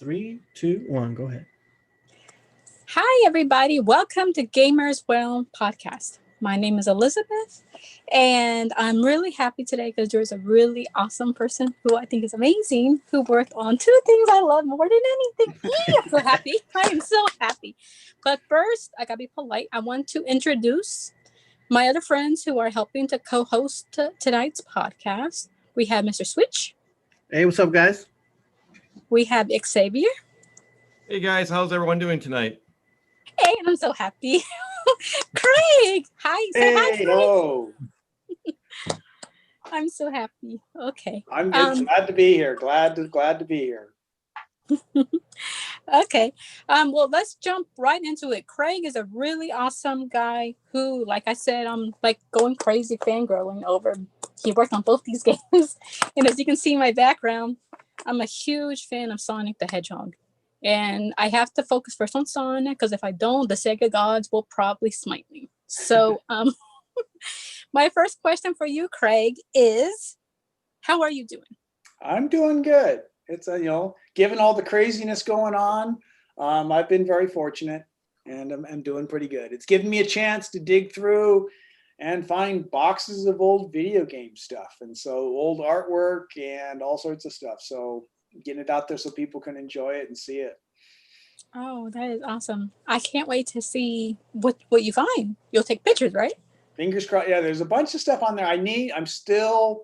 3, 2, 1, go ahead. Hi, everybody. Welcome to Gamerz podcast. My name is Elizabeth, and I'm really happy today because there's a really awesome person who I think is amazing who worked on two things I love more than anything. I'm so happy. I am so happy. But first, I gotta be polite. I want to introduce my other friends who are helping to co-host tonight's podcast. We have Mr. Switch. Hey, what's up, guys? We have Xavier. Hey guys, how's everyone doing tonight? Hey, I'm so happy. Craig, hi. Say hi, Craig. Hello. I'm so happy. Okay. I'm good. Glad to be here. Glad to be here. Okay. Well, let's jump right into it. Craig is a really awesome guy who, like I said, I'm like going crazy fangirling over. He worked on both these games. And as you can see in my background, I'm a huge fan of Sonic the Hedgehog. And I have to focus first on Sonic because if I don't, the Sega gods will probably smite me. So my first question for you, Craig, is how are you doing? I'm doing good. It's given all the craziness going on, I've been very fortunate, and I'm doing pretty good. It's given me a chance to dig through and find boxes of old video game stuff, and so old artwork and all sorts of stuff. So getting it out there so people can enjoy it and see it. Oh, that is awesome. I can't wait to see what you find. You'll take pictures, right? Fingers crossed. Yeah, there's a bunch of stuff on there. I'm still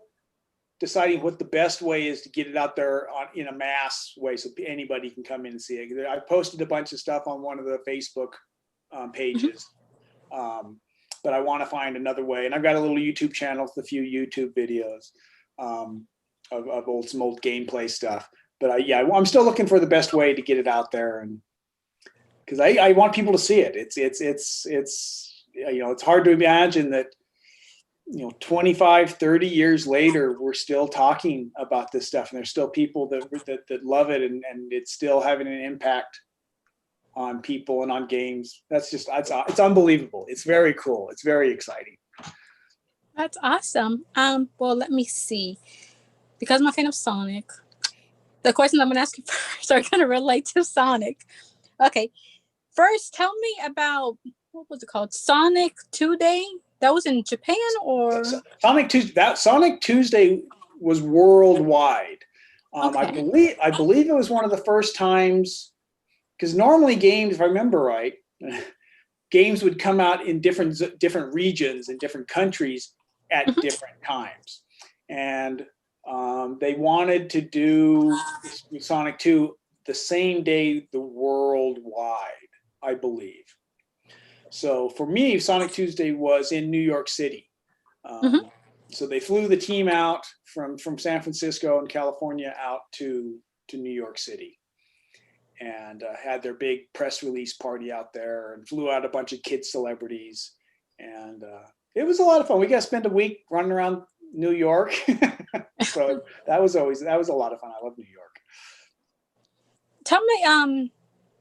deciding what the best way is to get it out there in a mass way so anybody can come in and see it. I posted a bunch of stuff on one of the Facebook pages, but I want to find another way. And I've got a little YouTube channel with a few YouTube videos of some old gameplay stuff. But I'm still looking for the best way to get it out there, and because I want people to see it. It's hard to imagine that 25, 30 years later we're still talking about this stuff, and there's still people that love it, and it's still having an impact on people and on games. It's unbelievable. It's very cool. It's very exciting. That's awesome. Well, let me see. Because I'm a fan of Sonic, the questions I'm going to ask you first are going to relate to Sonic. Okay. First, tell me about, what was it called? Sonic 2 Day? That was in Japan, or? Sonic Tuesday was worldwide. Okay. I believe it was one of the first times, because normally games, if I remember right, games would come out in different regions and different countries at different times. And they wanted to do Sonic 2 the same day the worldwide, I believe. So for me, Sonic Tuesday was in New York City. So they flew the team out from San Francisco and California out to New York City, and had their big press release party out there, and flew out a bunch of kid celebrities. And it was a lot of fun. We got to spend a week running around New York. So that was a lot of fun. I love New York. Tell me,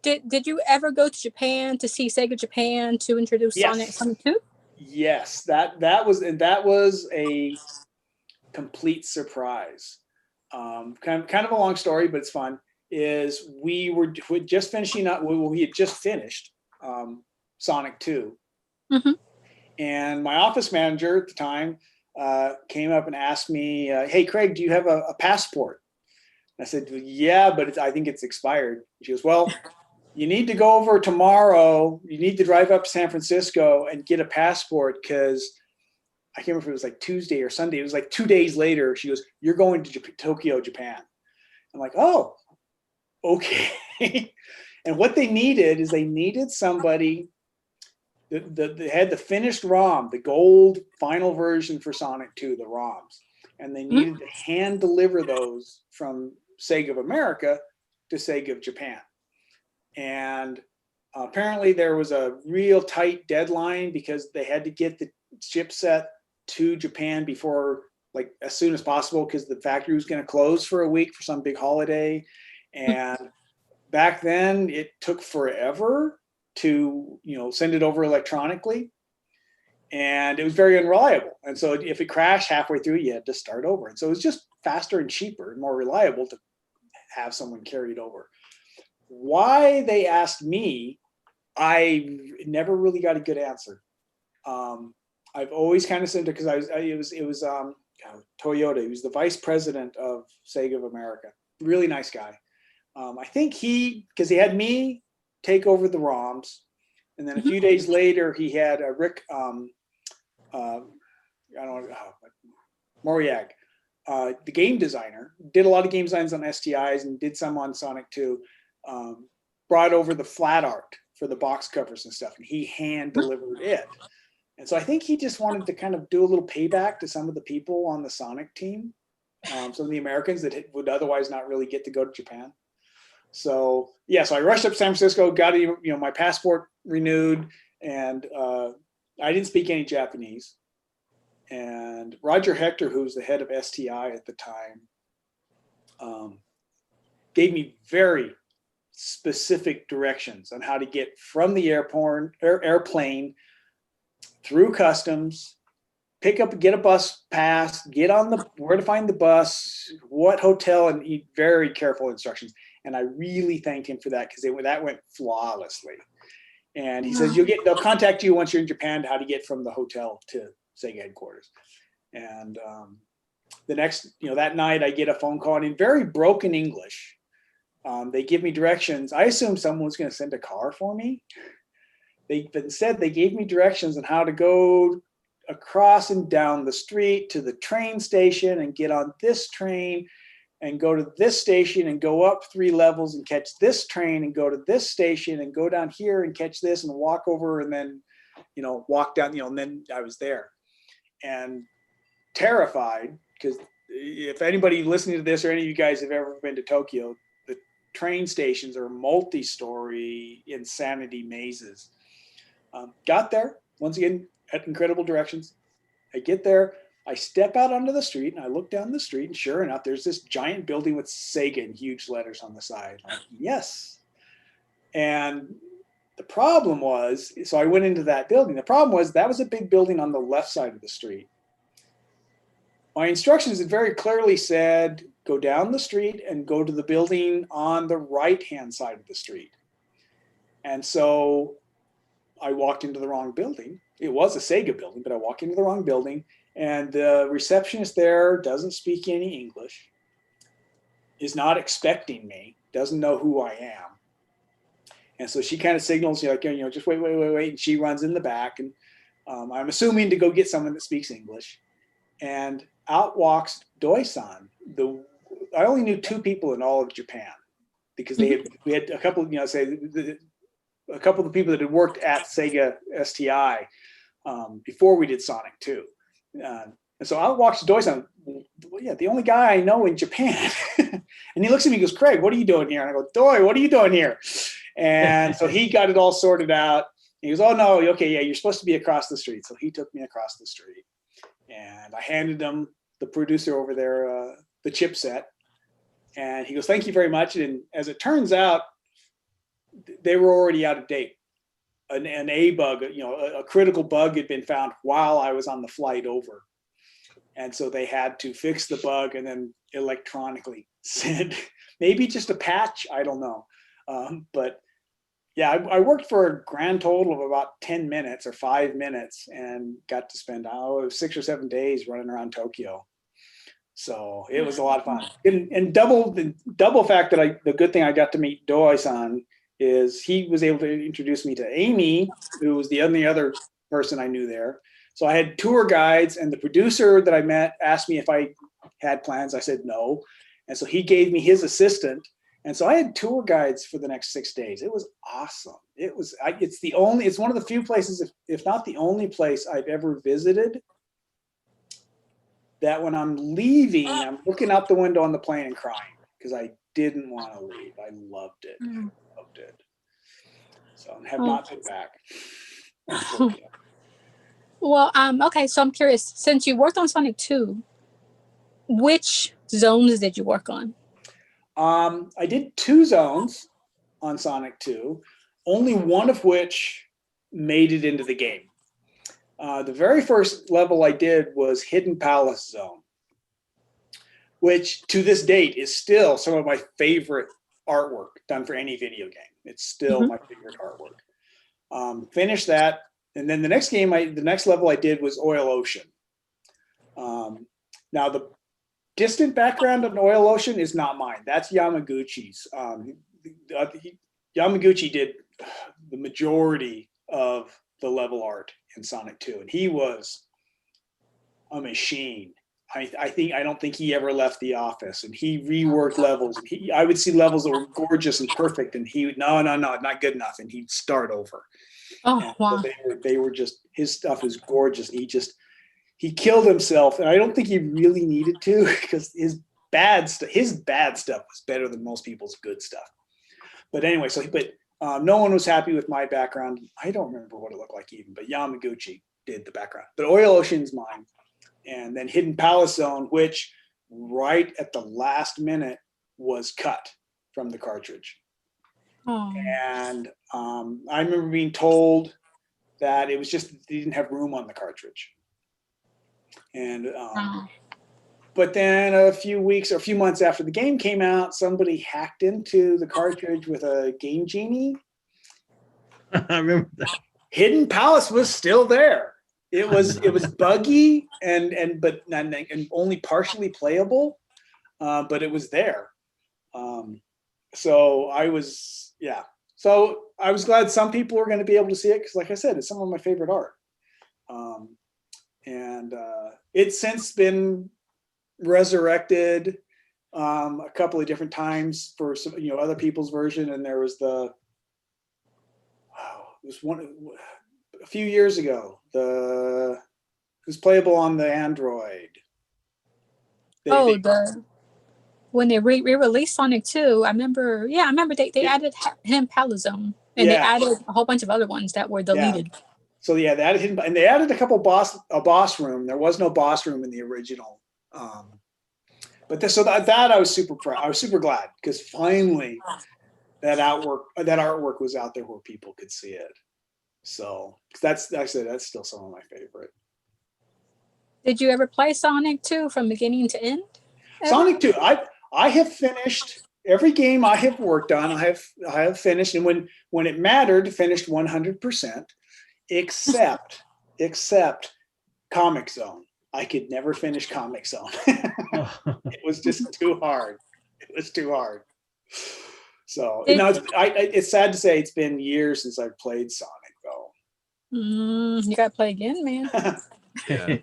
did you ever go to Japan to see Sega Japan to introduce Sonic 2? Yes, that was a complete surprise. Kind of a long story, but it's fun. Is we had just finished Sonic 2, and my office manager at the time came up and asked me, "Hey, Craig, do you have a passport?" I said, "Yeah, but I think it's expired." She goes, "Well, you need to go over tomorrow. You need to drive up to San Francisco and get a passport, because I can't remember if it was like Tuesday or Sunday. It was like 2 days later." She goes, "You're going to Tokyo, Japan." I'm like, "Oh, okay." And what they needed is somebody that had the finished ROM, the gold final version for Sonic 2, the ROMs. And they needed to hand deliver those from Sega of America to Sega of Japan. And apparently there was a real tight deadline, because they had to get the chipset to Japan before, like, as soon as possible, because the factory was going to close for a week for some big holiday. And back then it took forever to send it over electronically, and it was very unreliable. And so if it crashed halfway through, you had to start over. And so it was just faster and cheaper and more reliable to have someone carry it over. Why they asked me, I never really got a good answer. I've always kind of said it because it was Toyota. He was the vice president of SEGA of America. Really nice guy. I think because he had me take over the ROMs, and then a few days later he had Rick, I don't know, Moriag, the game designer, did a lot of game designs on STIs and did some on Sonic 2. Brought over the flat art for the box covers and stuff, and he hand delivered it. And so I think he just wanted to kind of do a little payback to some of the people on the Sonic team, some of the Americans that would otherwise not really get to go to Japan. So yeah, so I rushed up to San Francisco, got my passport renewed, and I didn't speak any Japanese. And Roger Hector, who was the head of STI at the time, gave me very specific directions on how to get from the airplane through customs, get a bus pass, where to find the bus, what hotel, and very careful instructions. And I really thanked him for that because that went flawlessly. And he says they'll contact you once you're in Japan how to get from the hotel to SEGA headquarters. And the next, that night I get a phone call, and in very broken English, they give me directions. I assumed someone was going to send a car for me. But instead they gave me directions on how to go across and down the street to the train station and get on this train and go to this station and go up 3 levels and catch this train and go to this station and go down here and catch this and walk over and then, walk down, and then I was there. And terrified, because if anybody listening to this or any of you guys have ever been to Tokyo, the train stations are multi-story insanity mazes. Got there, once again, at incredible directions. I get there, I step out onto the street, and I look down the street, and sure enough, there's this giant building with SEGA in huge letters on the side. I'm like, yes. And the problem was, so I went into that building. The problem was that was a big building on the left side of the street. My instructions had very clearly said, go down the street and go to the building on the right-hand side of the street. And so I walked into the wrong building. It was a SEGA building, but I walked into the wrong building, and the receptionist there doesn't speak any English, is not expecting me, doesn't know who I am. And so she kind of signals, just wait. And she runs in the back, and I'm assuming to go get someone that speaks English. And out walks Doi-san. I only knew 2 people in all of Japan because we had a couple, a couple of the people that had worked at SEGA STI before we did Sonic 2. And so out walks Doi-san, the only guy I know in Japan. And he looks at me and goes, Craig, what are you doing here? And I go, Doi, what are you doing here? And so he got it all sorted out. He goes, oh, no, okay, yeah, you're supposed to be across the street. So he took me across the street. And I handed him, the producer over there, the chipset. And he goes, thank you very much. And as it turns out, they were already out of date. An A bug, a critical bug had been found while I was on the flight over. And so they had to fix the bug and then electronically send maybe just a patch. I don't know. But yeah, I worked for a grand total of about 10 minutes or 5 minutes and got to spend 6 or 7 days running around Tokyo. So it was a lot of fun. And double fact that the good thing I got to meet Doi-san is he was able to introduce me to Amy, who was the only other person I knew there. So I had tour guides, and the producer that I met asked me if I had plans. I said no. And so he gave me his assistant. And so I had tour guides for the next 6 days. It was awesome. It's one of the few places, if not the only place I've ever visited that when I'm leaving, I'm looking out the window on the plane and crying because I didn't want to leave. I loved it. Loved it. So I have not been back. Well, okay, so I'm curious, since you worked on Sonic 2, which zones did you work on? I did 2 zones on Sonic 2, only one of which made it into the game. The very first level I did was Hidden Palace Zone, which to this date is still some of my favorite artwork done for any video game. It's still my favorite artwork. Finished that, and then the next game, the next level I did was Oil Ocean. Now the distant background of Oil Ocean is not mine. That's Yamaguchi's. Yamaguchi did the majority of the level art in Sonic 2, and he was a machine. I don't think he ever left the office, and he reworked levels. I would see levels that were gorgeous and perfect, and he would, no, not good enough, and he'd start over. Oh, wow. So they were just, his stuff is gorgeous. He killed himself, and I don't think he really needed to, because his bad stuff was better than most people's good stuff. But anyway, no one was happy with my background. I don't remember what it looked like even, but Yamaguchi did the background. But Oil Ocean's mine. And then Hidden Palace Zone, which right at the last minute was cut from the cartridge. Oh. And I remember being told that it was just they didn't have room on the cartridge. And but then a few months after the game came out, somebody hacked into the cartridge with a Game Genie. I remember that. Hidden Palace was still there. It was buggy and only partially playable, but it was there. So I was glad some people were going to be able to see it, because, like I said, it's some of my favorite art. And it's since been resurrected a couple of different times for some, other people's version, and there was a few years ago, it was playable on the Android. When they re-released Sonic 2, I remember they added Hidden Palace Zone, and they added a whole bunch of other ones that were deleted. Yeah. So they added Hidden, and they added a boss room. There was no boss room in the original. But I was super proud. I was super glad, because finally that artwork was out there where people could see it. So that's still some of my favorite. Did you ever play Sonic 2 from beginning to end? Sonic 2, I have finished every game I have worked on. I have finished, and when it mattered, finished 100%, except Comic Zone. I could never finish Comic Zone. It was just too hard. So it's sad to say it's been years since I've played Sonic, though. You gotta play again, man. Yeah.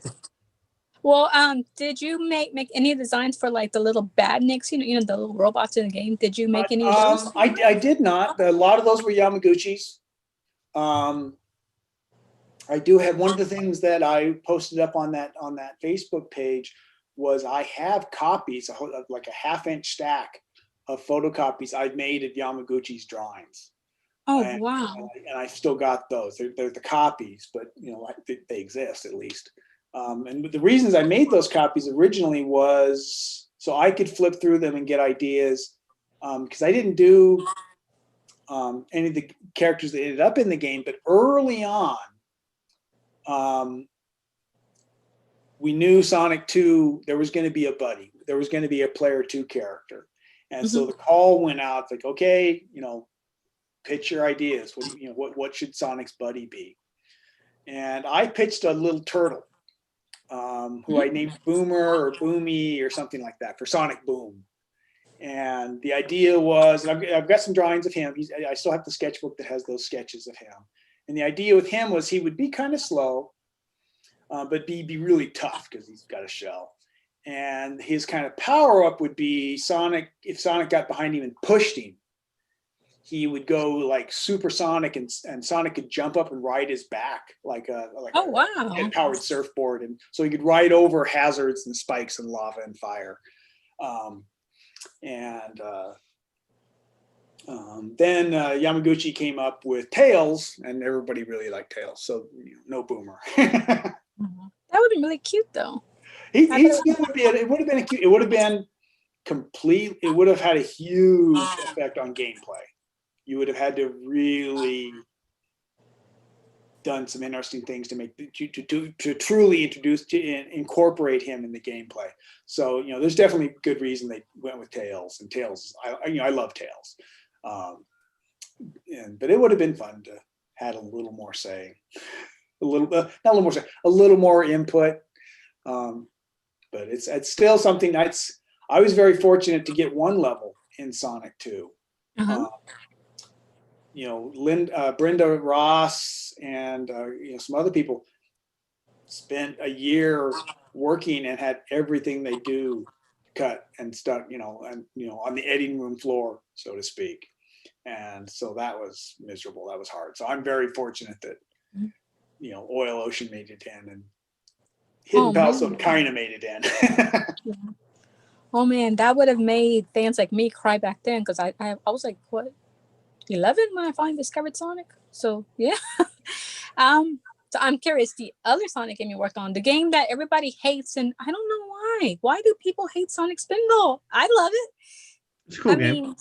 Well, did you make any designs for like the little badniks, the little robots in the game? Did you make any of those? I did not. A lot of those were Yamaguchi's. I do have one of the things that I posted up on that Facebook page was I have copies, like a half-inch stack of photocopies I've made of Yamaguchi's drawings. Oh, wow. And I still got those. They're the copies, but they exist at least. And the reasons I made those copies originally was so I could flip through them and get ideas, because I didn't do any of the characters that ended up in the game, but early on, we knew Sonic 2, there was going to be a buddy. There was going to be a player 2 character. And so the call went out, like, okay, pitch your ideas. What should Sonic's buddy be? And I pitched a little turtle, who I named Boomer or Boomy or something like that, for Sonic Boom. And the idea was, and I've got some drawings of him. I still have the sketchbook that has those sketches of him. And the idea with him was he would be kind of slow, but be really tough because he's got a shell. And his kind of power up would be Sonic. If Sonic got behind him and pushed him, he would go like supersonic, and Sonic could jump up and ride his back like a powered surfboard, and so he could ride over hazards and spikes and lava and fire. Then Yamaguchi came up with Tails, and everybody really liked Tails, so no Boomer. That would be really cute, though. It would have been complete. It would have had a huge effect on gameplay. You would have had to really done some interesting things to make to truly incorporate him in the gameplay. So there's definitely a good reason they went with Tails, and Tails, I love Tails, but it would have been fun to had a little more say, a little not a little more say, a little more input. But it's still something I was very fortunate to get one level in Sonic 2. Brenda Ross and some other people spent a year working and had everything they do cut and stuck, on the editing room floor, so to speak. And so that was miserable. That was hard. So I'm very fortunate that, Oil Ocean made it in, and Hidden Palace kind of made it in. Yeah. Oh man, that would have made fans like me cry back then, because I was like, what, 11 when I finally discovered Sonic? So yeah. So I'm curious, the other Sonic game you worked on, the game that everybody hates, and I don't know why. Why do people hate Sonic Spinball? I love it. It's a cool game. Mean,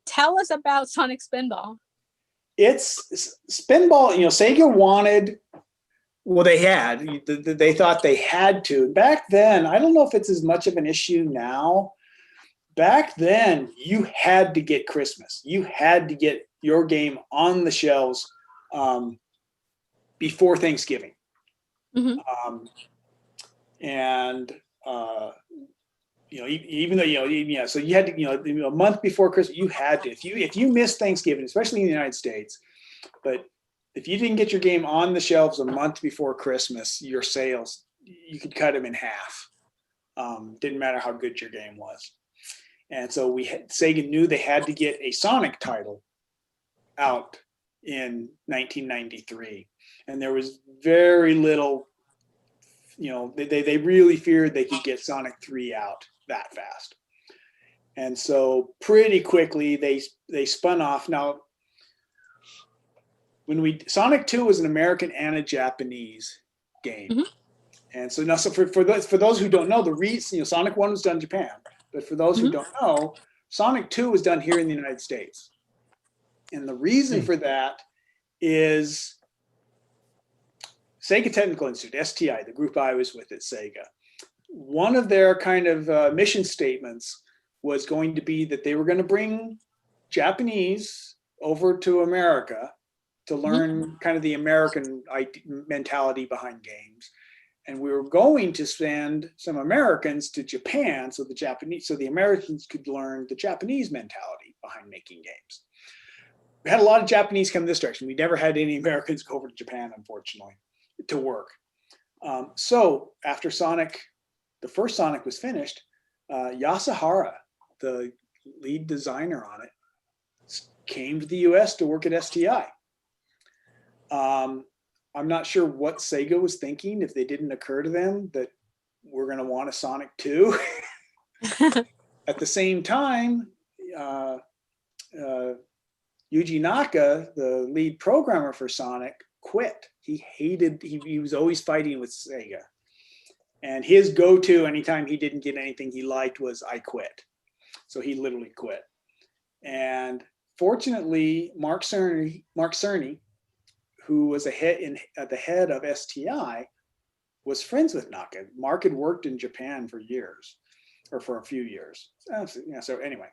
tell us about Sonic Spinball. It's Spinball. Sega wanted. Well, they thought they had to. Back then, I don't know if it's as much of an issue now. Back then, you had to get Christmas. You had to get your game on the shelves before Thanksgiving. Even though so you had to, a month before Christmas, you had to. If you missed Thanksgiving, especially in the United States, but if you didn't get your game on the shelves a month before Christmas, your sales, you could cut them in half. Didn't matter how good your game was. And so Sega knew they had to get a Sonic title out in 1993. And there was very little, they really feared they could get Sonic 3 out that fast. And so pretty quickly they spun off. Now, Sonic 2 was an American and a Japanese game. And so now, for those who don't know, the reason, Sonic 1 was done in Japan, but for those who don't know, Sonic 2 was done here in the United States. And the reason for that is Sega Technical Institute, STI, the group I was with at Sega. One of their kind of mission statements was going to be that they were going to bring Japanese over to America to learn kind of the American mentality behind games. And we were going to send some Americans to Japan so the Americans could learn the Japanese mentality behind making games. We had a lot of Japanese come this direction. We never had any Americans go over to Japan, unfortunately, to work. So after the first Sonic was finished, Yasuhara, the lead designer on it, came to the US to work at STI. I'm not sure what Sega was thinking, if they didn't occur to them that we're going to want a Sonic 2. At the same time, Yuji Naka, the lead programmer for Sonic, quit. He was always fighting with Sega. And his go-to anytime he didn't get anything he liked was, I quit. So he literally quit. And fortunately, Mark Cerny, who was at the head of STI, was friends with Naka. Mark had worked in Japan for years, or for a few years. So anyway,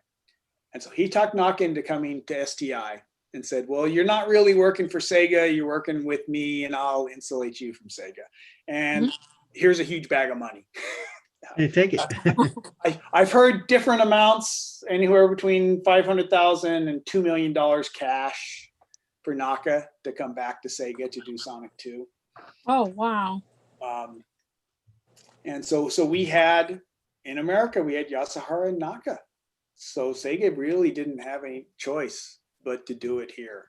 and so he talked Naka into coming to STI and said, well, you're not really working for Sega, you're working with me, and I'll insulate you from Sega. And here's a huge bag of money. You take it. I've heard different amounts, anywhere between $500,000 and $2 million cash for Naka to come back to Sega to do Sonic 2. Oh, wow. And so we had, in America, we had Yasuhara and Naka. So Sega really didn't have any choice but to do it here.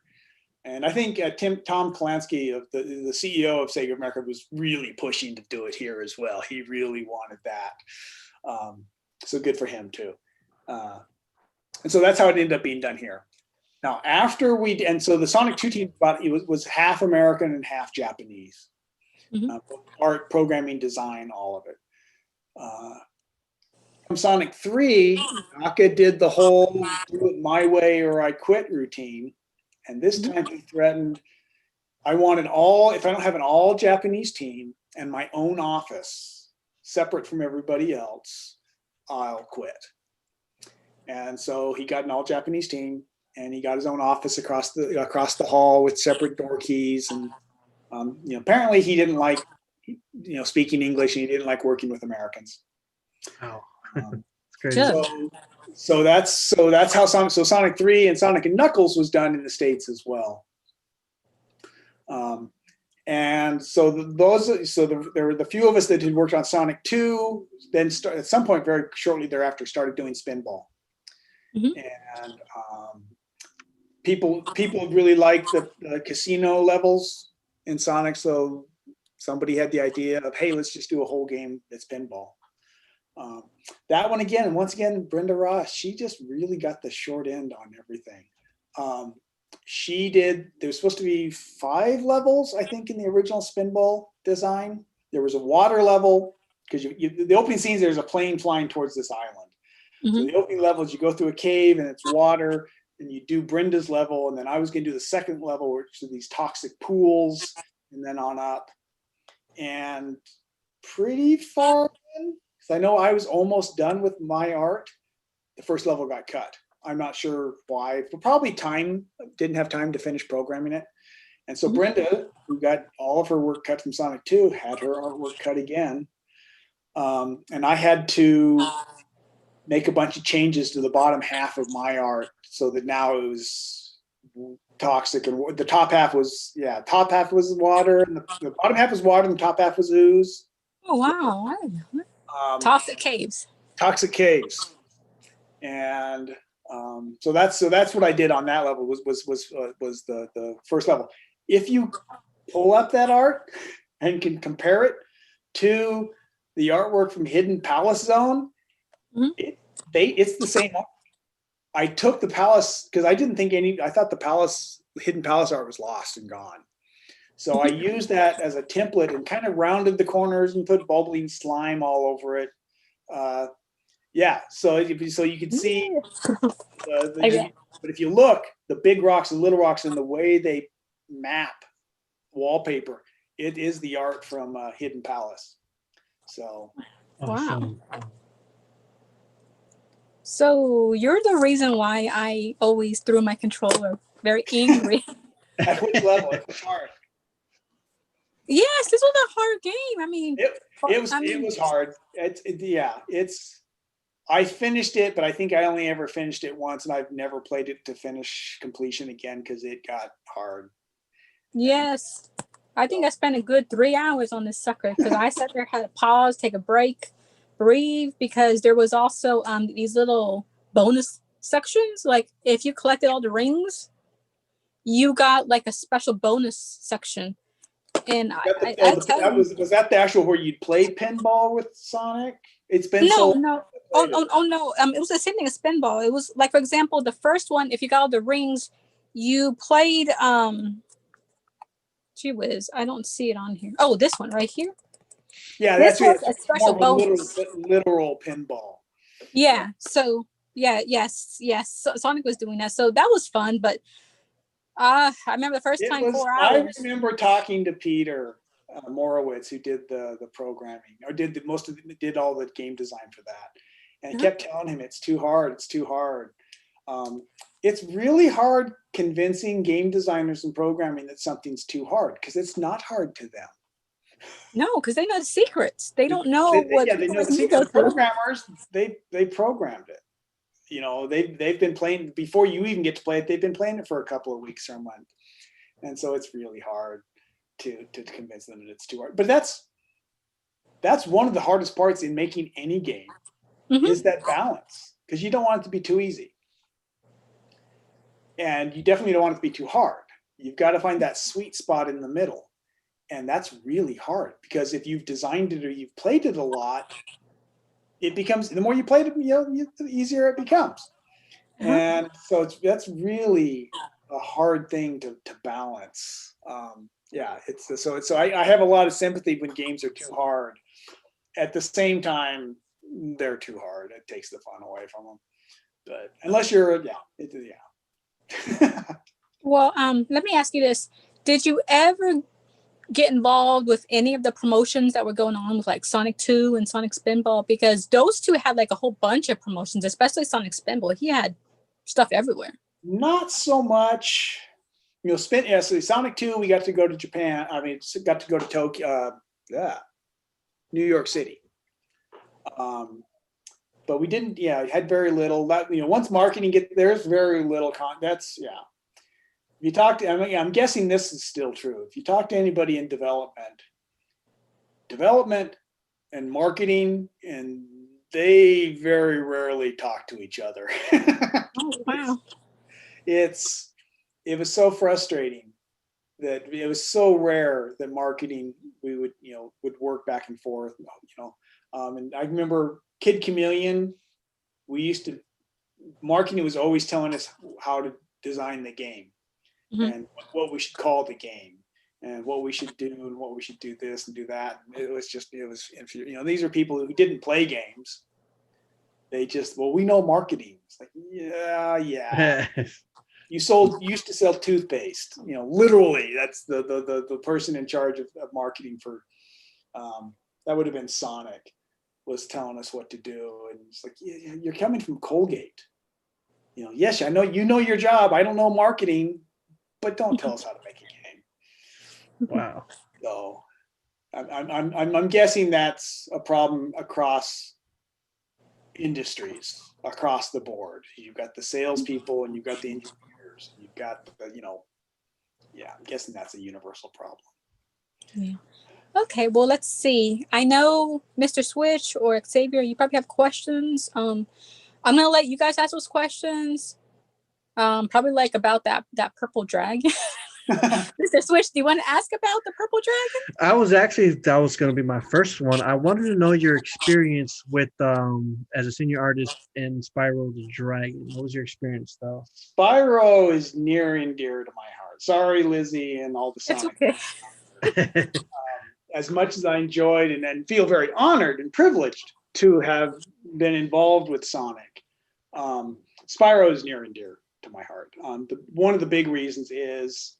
And I think Tom Kalansky, the CEO of Sega America, was really pushing to do it here as well. He really wanted that. So good for him too. And so that's how it ended up being done here. Now, so the Sonic 2 team was half American and half Japanese. Art, programming, design, all of it. From Sonic 3, Naka did the whole do it my way or I quit routine. And this time he threatened, I wanted all, if I don't have an all Japanese team and my own office separate from everybody else, I'll quit. And so he got an all Japanese team, and he got his own office across the hall with separate door keys. And apparently he didn't like speaking English, and he didn't like working with Americans. Oh, Um, it's crazy. so that's how Sonic 3 and Sonic and Knuckles was done in the States as well. And so there were the few of us that had worked on Sonic 2, then at some point very shortly thereafter started doing Spinball. And people really liked the casino levels in Sonic, so somebody had the idea of, hey, let's just do a whole game that's pinball. That one again, and once again, Brenda Ross, she just really got the short end on everything. There's supposed to be 5 levels, I think, in the original Spinball design. There was a water level, because the opening scenes, there's a plane flying towards this island. So the opening levels, you go through a cave and it's water, and you do Brenda's level, and then I was going to do the second level, which are these toxic pools, and then on up. And pretty far in, because I know I was almost done with my art, the first level got cut. I'm not sure why, but probably didn't have time to finish programming it. And so Brenda, who got all of her work cut from Sonic 2, had her artwork cut again. And I had to make a bunch of changes to the bottom half of my art so that now it was toxic, and the top half was water, and the bottom half was water, and the top half was ooze. Oh wow! Toxic caves. Toxic caves, and so that's what I did on that level was the first level. If you pull up that art and can compare it to the artwork from Hidden Palace Zone, it's the same art. I took the palace because I thought the Hidden Palace art was lost and gone. So I used that as a template and kind of rounded the corners and put bubbling slime all over it. So you can see but if you look, the big rocks and little rocks and the way they map wallpaper, it is the art from Hidden Palace. So Awesome. Wow. So you're the reason why I always threw my controller. Very angry. at which level? It was hard. Yes, this was a hard game. I mean, it was hard. I finished it, but I think I only ever finished it once, and I've never played it to finish completion again because it got hard. Yes. I think I spent a good 3 hours on this sucker because I sat there, had to pause, take a break, breathe, because there was also these little bonus sections. Like if you collected all the rings, you got like a special bonus section. And was that the actual where you'd play pinball with Sonic? It's been no. Oh no. It was the same thing as Spinball. It was like, for example, the first one, if you got all the rings, you played gee whiz, I don't see it on here. Oh, this one right here. Yeah, this that's was a special bonus. Literal pinball. Yeah. So yes. So Sonic was doing that. So that was fun, but I remember the first time 4 hours. I remember talking to Peter Morowitz, who did the programming, or did all the game design for that, and he kept telling him it's too hard. It's really hard convincing game designers and programming that something's too hard, because it's not hard to them. No, because they know the secrets. They don't know they know the secrets. Programmers, they programmed it. They've been playing before you even get to play it. They've been playing it for a couple of weeks or a month, and so it's really hard to convince them that it's too hard. But that's one of the hardest parts in making any game, is that balance, because you don't want it to be too easy, and you definitely don't want it to be too hard. You've got to find that sweet spot in the middle, and that's really hard, because if you've designed it or you've played it a lot, it becomes, the more you play it, the easier it becomes. And so that's really a hard thing to balance. So I have a lot of sympathy when games are too hard. At the same time, they're too hard. It takes the fun away from them. But unless you're, Well, let me ask you this. Did you ever get involved with any of the promotions that were going on with like Sonic 2 and Sonic Spinball? Because those two had like a whole bunch of promotions, especially Sonic Spinball. He had stuff everywhere. Not so much. So Sonic 2, we got to go to Japan. I mean, got to go to Tokyo, New York City. But we didn't, had very little. That, once marketing there's very little that's. If you talk to, I'm guessing this is still true. If you talk to anybody in development and marketing, and they very rarely talk to each other. Oh, wow. It was so frustrating that it was so rare that marketing would work back and forth, and I remember Kid Chameleon, marketing was always telling us how to design the game. Mm-hmm. And what we should call the game and what we should do and what we should do this and do that. And it was these are people who didn't play games. They just, we know marketing. It's like, yeah. You used to sell toothpaste, literally that's the person in charge of marketing for, that would have been Sonic, was telling us what to do. And it's like, yeah, you're coming from Colgate. Yes, I know, your job. I don't know marketing, but don't tell us how to make a game. Wow. So I'm guessing that's a problem across industries, across the board. You've got the salespeople and you've got the engineers. You've got the, I'm guessing that's a universal problem. Yeah. Okay, well, let's see. I know Mr. Switch or Xavier, you probably have questions. I'm gonna let you guys ask those questions. Probably like about that purple dragon. Mr. Switch, do you want to ask about the purple dragon? That was going to be my first one. I wanted to know your experience with as a senior artist in Spyro the Dragon. What was your experience though? Spyro is near and dear to my heart. Sorry, Lizzie, and all the Sonic. It's okay. As much as I enjoyed and feel very honored and privileged to have been involved with Sonic, Spyro is near and dear to my heart. One of the big reasons is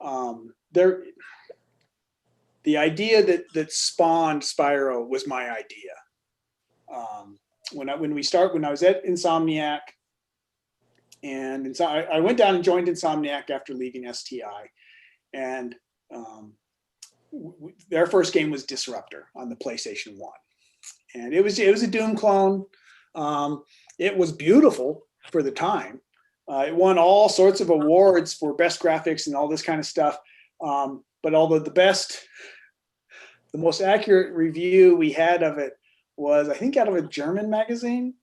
the idea that spawned Spyro was my idea. When I was at Insomniac, and I went down and joined Insomniac after leaving STI, and their first game was Disruptor on the PlayStation 1, and it was a Doom clone. It was beautiful for the time. It won all sorts of awards for best graphics and all this kind of stuff. But although the most accurate review we had of it was, I think, out of a German magazine,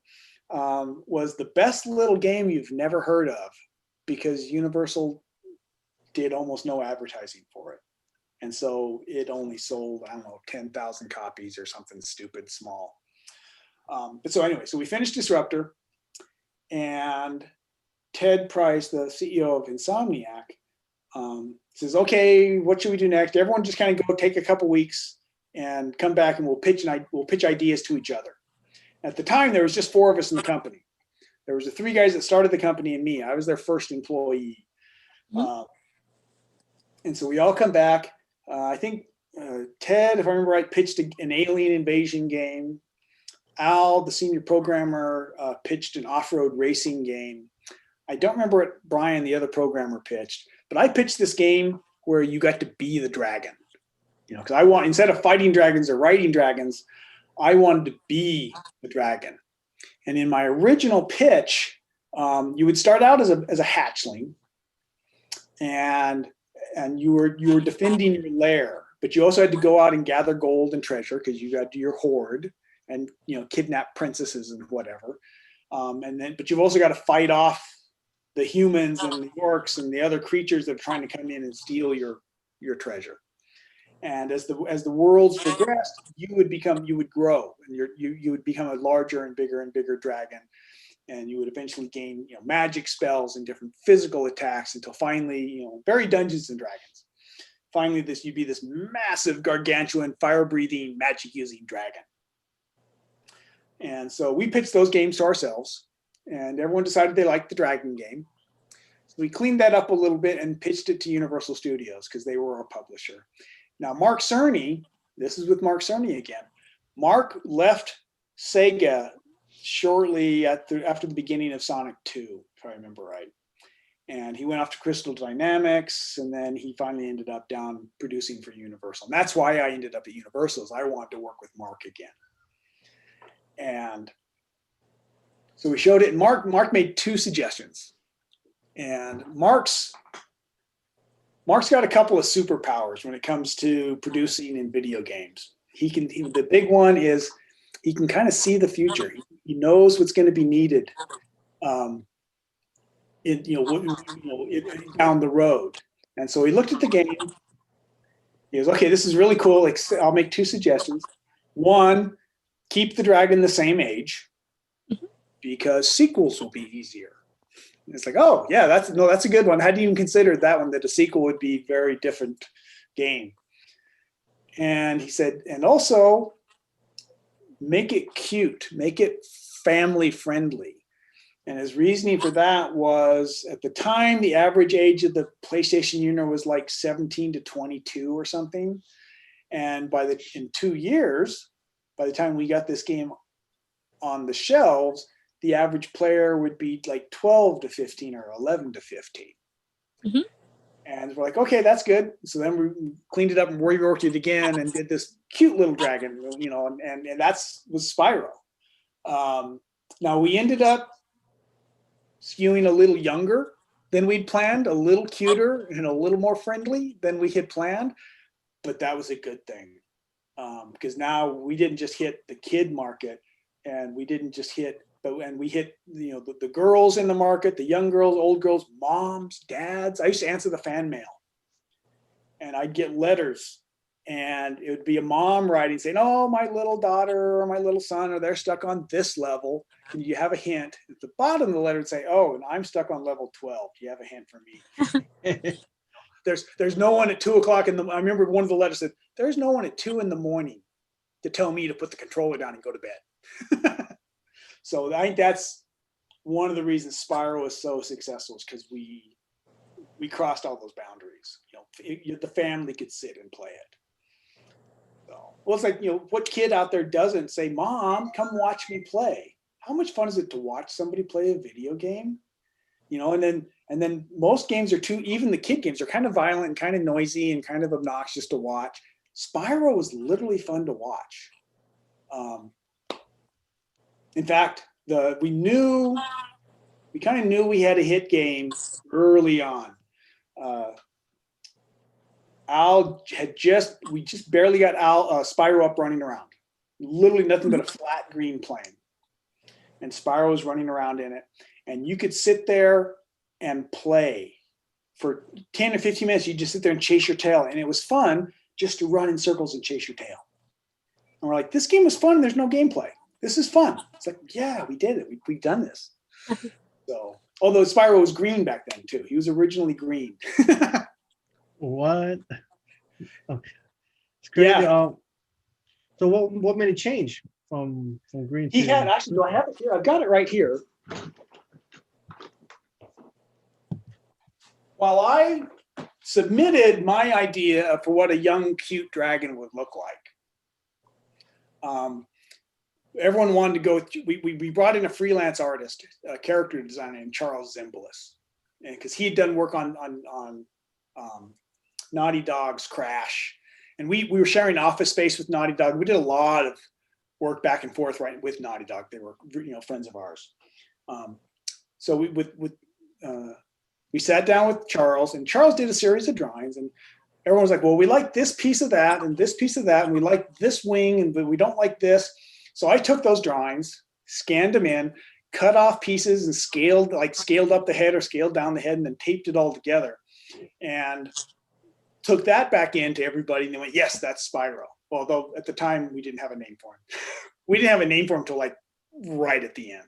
was the best little game you've never heard of, because Universal did almost no advertising for it. And so it only sold, 10,000 copies or something stupid small. But so anyway, so we finished Disruptor, and Ted Price, the CEO of Insomniac, says, okay, what should we do next? Everyone just kind of go take a couple weeks and come back, and we'll pitch ideas to each other. At the time, there was just 4 of us in the company. There was the 3 guys that started the company and me. I was their first employee. Mm-hmm. And so we all come back. I think Ted, if I remember right, pitched an alien invasion game. Al, the senior programmer, pitched an off-road racing game. I don't remember what Brian, the other programmer, pitched, but I pitched this game where you got to be the dragon. Because instead of fighting dragons or riding dragons, I wanted to be the dragon. And in my original pitch, you would start out as a hatchling, and you were defending your lair, but you also had to go out and gather gold and treasure, because you got your hoard and kidnap princesses and whatever. But you've also got to fight off the humans and the orcs and the other creatures that are trying to come in and steal your treasure. And as the worlds progressed, you would grow, and you would become a larger and bigger dragon, and you would eventually gain magic spells and different physical attacks until finally very Dungeons and Dragons. Finally, you'd be this massive, gargantuan, fire-breathing, magic-using dragon. And so we pitched those games to ourselves, and everyone decided they liked the dragon game. So we cleaned that up a little bit and pitched it to Universal Studios because they were our publisher. Now, Mark Cerny, this is with Mark Cerny again. Mark left SEGA shortly after the beginning of Sonic 2, if I remember right. And he went off to Crystal Dynamics, and then he finally ended up down producing for Universal. And that's why I ended up at Universal, is I wanted to work with Mark again. And so we showed it, and Mark made 2 suggestions. And Mark's got a couple of superpowers when it comes to producing in video games. The big one is he can kind of see the future. He knows what's going to be needed down the road. And so he looked at the game. He goes, okay, this is really cool. I'll make 2 suggestions. One, keep the dragon the same age because sequels will be easier. And it's like, oh yeah, that's a good one. I hadn't even considered that one, that a sequel would be a very different game. And he said, and also make it cute, make it family friendly. And his reasoning for that was, at the time, the average age of the PlayStation user was like 17 to 22 or something. And in 2 years, by the time we got this game on the shelves, the average player would be like 12 to 15 or 11 to 15. Mm-hmm. And we're like, okay, that's good. So then we cleaned it up and reworked it again and did this cute little dragon, and was Spyro. Now we ended up skewing a little younger than we'd planned, a little cuter and a little more friendly than we had planned, but that was a good thing. Because now we didn't just hit the kid market, and we didn't just hit, and we hit the girls in the market, the young girls, old girls, moms, dads. I used to answer the fan mail, and I'd get letters, and it would be a mom writing saying, oh, my little daughter or my little son, or they're stuck on this level. Can you have a hint? At the bottom of the letter would say, oh, and I'm stuck on level 12. Do you have a hint for me? There's no one at 2 o'clock in the, I remember one of the letters said, there's no one at 2 in the morning to tell me to put the controller down and go to bed. So I think that's one of the reasons Spyro was so successful, is because we crossed all those boundaries. The family could sit and play it. So, well, it's like, what kid out there doesn't say, Mom, come watch me play? How much fun is it to watch somebody play a video game? And then most games are even the kid games are kind of violent and kind of noisy and kind of obnoxious to watch. Spyro was literally fun to watch. In fact, we kind of knew we had a hit game early on. We just barely got Spyro up running around. Literally nothing but a flat green plane. And Spyro was running around in it. And you could sit there and play for 10 or 15 minutes. You just sit there and chase your tail. And it was fun just to run in circles and chase your tail. And we're like, this game was fun. There's no gameplay. This is fun. It's like, yeah, we did it. We've done this. So, although Spyro was green back then too. He was originally green. What? Okay. It's crazy. Yeah. So what made it change from green to... He had, actually, do I have it here? I've got it right here. While I submitted my idea for what a young, cute dragon would look like, everyone wanted to go. We brought in a freelance artist, a character designer named Charles Zimbalist, because he had done work on Naughty Dog's Crash, and we were sharing office space with Naughty Dog. We did a lot of work back and forth with Naughty Dog. They were friends of ours. So we sat down with Charles, and Charles did a series of drawings, and everyone was like, well, we like this piece of that and this piece of that, and we like this wing, but we don't like this. So I took those drawings, scanned them in, cut off pieces and scaled up the head or scaled down the head, and then taped it all together and took that back in to everybody, and they went, yes, that's Spyro. Although at the time we didn't have a name for him. We didn't have a name for him until like right at the end.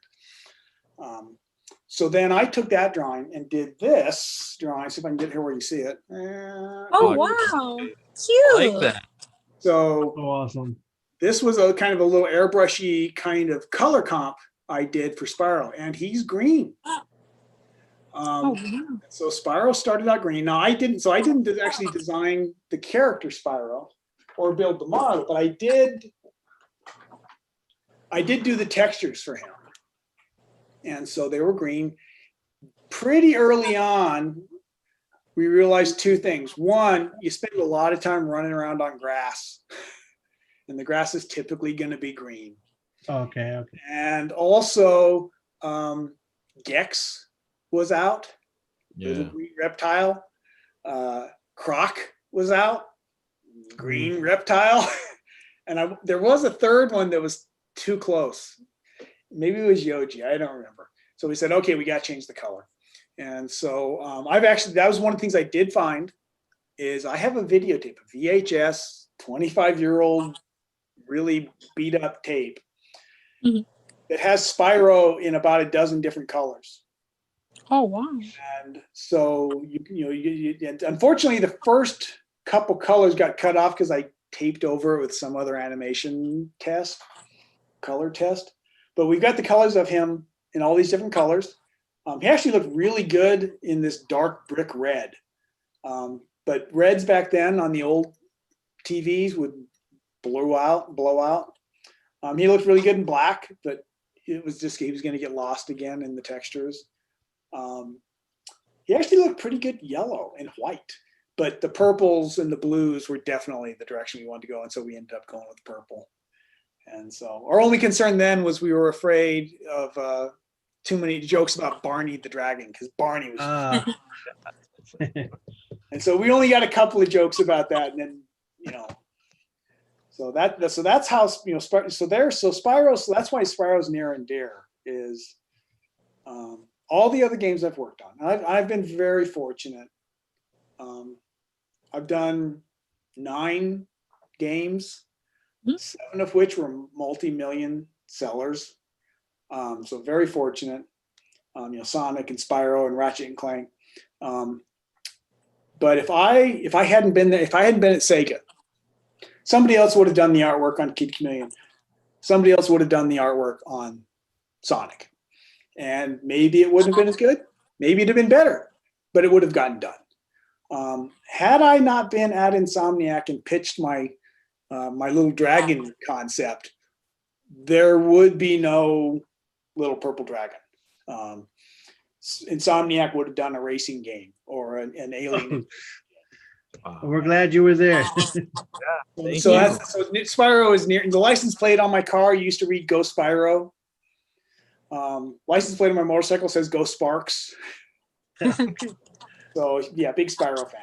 So then I took that drawing and did this drawing. See if I can get here where you see it. Oh, wow. Cute. I like that. So awesome. This was a kind of a little airbrushy kind of color comp I did for Spyro, and he's green. Oh, wow. So Spyro started out green. Now I didn't actually design the character Spyro or build the model, but I did do the textures for him. And so they were green. Pretty early on, we realized two things. One, you spend a lot of time running around on grass, and the grass is typically going to be green. Okay. And also, Gex was out. Yeah. Little green reptile. Croc was out. Green reptile. And there was a third one that was too close. Maybe it was Yoji. I don't remember. So we said, okay, we got to change the color. And so that was one of the things I did find is I have a videotape, a VHS, 25-year-old, really beat up tape that has Spyro in about a dozen different colors. Oh, wow. And so, and unfortunately, the first couple colors got cut off because I taped over it with some other animation color test. But we've got the colors of him in all these different colors. He actually looked really good in this dark brick red. But reds back then on the old TVs would blow out. He looked really good in black, but it was just he was going to get lost again in the textures. He actually looked pretty good yellow and white, but the purples and the blues were definitely the direction we wanted to go, and so we ended up going with purple. And so our only concern then was we were afraid of too many jokes about Barney the dragon, because Barney was and so we only got a couple of jokes about that, and then so that's how Spyro. So Spyro. So that's why Spyro's near and dear is all the other games I've worked on. I've been very fortunate. I've done 9 games, 7 of which were multi-million sellers. So very fortunate. Sonic and Spyro and Ratchet and Clank. But if I hadn't been there, if I hadn't been at SEGA, somebody else would have done the artwork on Kid Chameleon. Somebody else would have done the artwork on Sonic. And maybe it wouldn't have been as good. Maybe it'd have been better, but it would have gotten done. Had I not been at Insomniac and pitched my little dragon concept, there would be no little purple dragon. Insomniac would have done a racing game or an alien. We're glad you were there. So Spyro is near. The license plate on my car used to read "Go Spyro." License plate on my motorcycle says "Go Sparks." So yeah, big Spyro fan.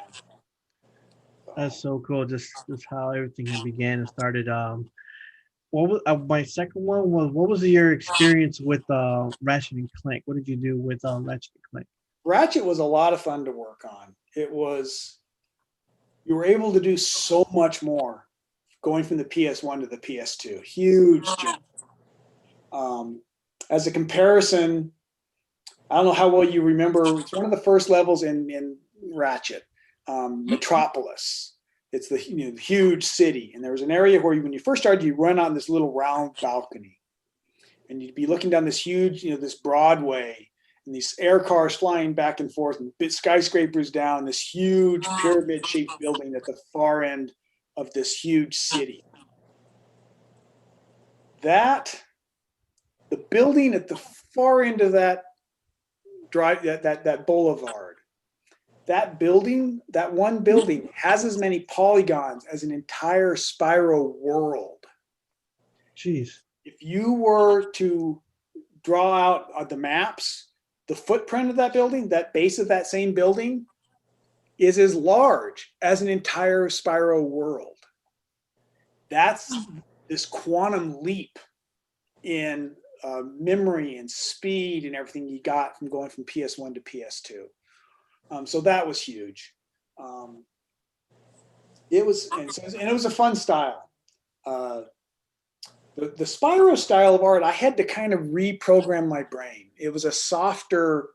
That's so cool. Just how everything began and started. What was my second one was? What was your experience with Ratchet and Clank? What did you do with Ratchet and Clank? Ratchet was a lot of fun to work on. You were able to do so much more going from the PS1 to the PS2. Huge jump. As a comparison, I don't know how well you remember. It's one of the first levels in Ratchet, Metropolis. It's the huge city, and there was an area where when you first started, you run on this little round balcony, and you'd be looking down this huge, this Broadway, and these air cars flying back and forth, and skyscrapers down, this huge pyramid-shaped building at the far end of this huge city. The building at the far end of that that boulevard. That one building has as many polygons as an entire Spyro world. Jeez. If you were to draw out the maps, the footprint of that building, that base of that same building, is as large as an entire Spyro world. That's this quantum leap in memory and speed and everything you got from going from PS1 to PS2. So that was huge. It was a fun style. The Spyro style of art, I had to kind of reprogram my brain. It was a softer,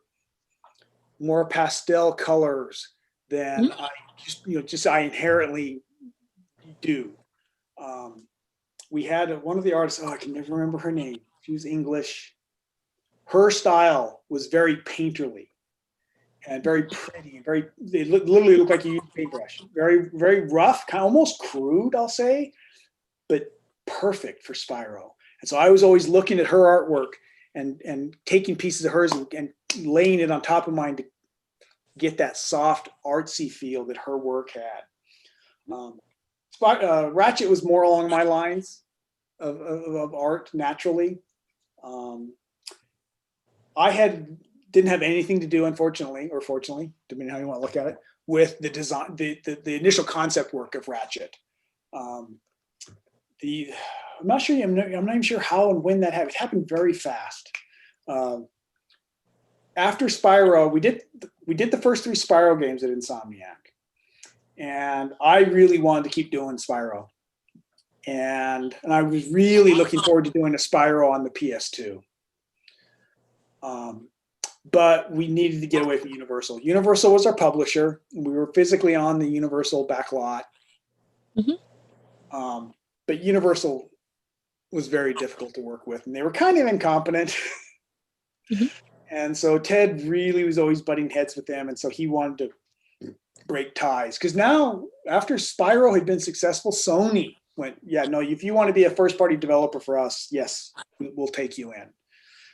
more pastel colors than I inherently do. We had one of the artists, I can never remember her name. She was English. Her style was very painterly. and very pretty, they literally look like you use paintbrush. Very, very rough, kind of almost crude, I'll say, but perfect for Spyro. And so I was always looking at her artwork and taking pieces of hers and laying it on top of mine to get that soft, artsy feel that her work had. Ratchet was more along my lines of art naturally. I didn't have anything to do, unfortunately, or fortunately, depending on how you want to look at it, with the design, the initial concept work of Ratchet. I'm not sure. I'm not even sure how and when that happened. It happened very fast. After Spyro, we did the first 3 Spyro games at Insomniac, and I really wanted to keep doing Spyro, and I was really looking forward to doing a Spyro on the PS2. But we needed to get away from Universal. Universal was our publisher, and we were physically on the Universal back lot. But Universal was very difficult to work with, and they were kind of incompetent. And so Ted really was always butting heads with them, and so he wanted to break ties. Because now, after Spyro had been successful, Sony went, yeah, no, if you want to be a first-party developer for us, yes, we'll take you in.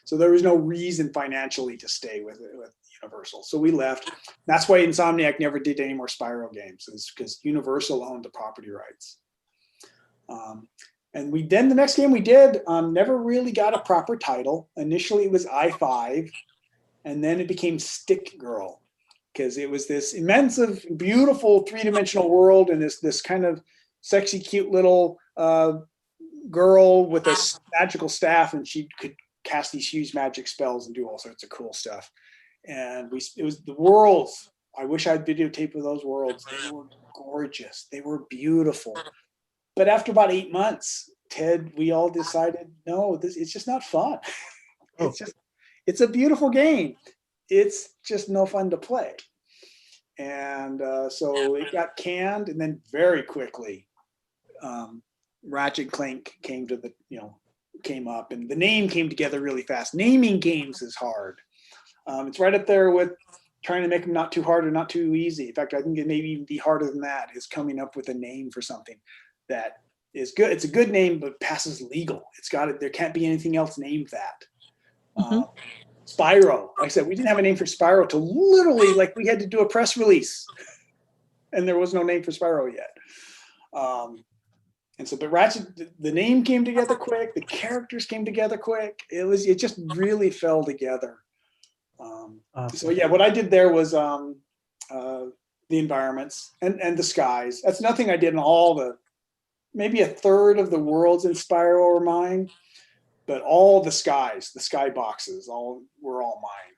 So there was no reason financially to stay with Universal. So we left. That's why Insomniac never did any more Spyro games, is because Universal owned the property rights. And then the next game we did never really got a proper title. Initially it was I-5, and then it became Stick Girl, because it was this immense, beautiful 3-dimensional world, and this kind of sexy, cute little girl with a magical staff, and she could cast these huge magic spells and do all sorts of cool stuff. And it was the worlds. I wish I had videotape of those worlds. They were gorgeous. They were beautiful. But after about 8 months, Ted, we all decided, no, it's just not fun. It's a beautiful game. It's just no fun to play. And so it got canned, and then very quickly, Ratchet Clank came up, and the name came together really fast. Naming games is hard. It's right up there with trying to make them not too hard or not too easy. In fact, I think it may even be harder than that, is coming up with a name for something that is good. It's a good name, but passes legal. There can't be anything else named that. Spyro, like I said, we didn't have a name for Spyro till literally, like, we had to do a press release, and there was no name for Spyro yet. And so, but Ratchet, the name came together quick. The characters came together quick. It just really fell together. So yeah, what I did there was the environments and the skies. That's nothing I did in maybe a third of the worlds in Spyro are mine, but all the sky boxes, were all mine.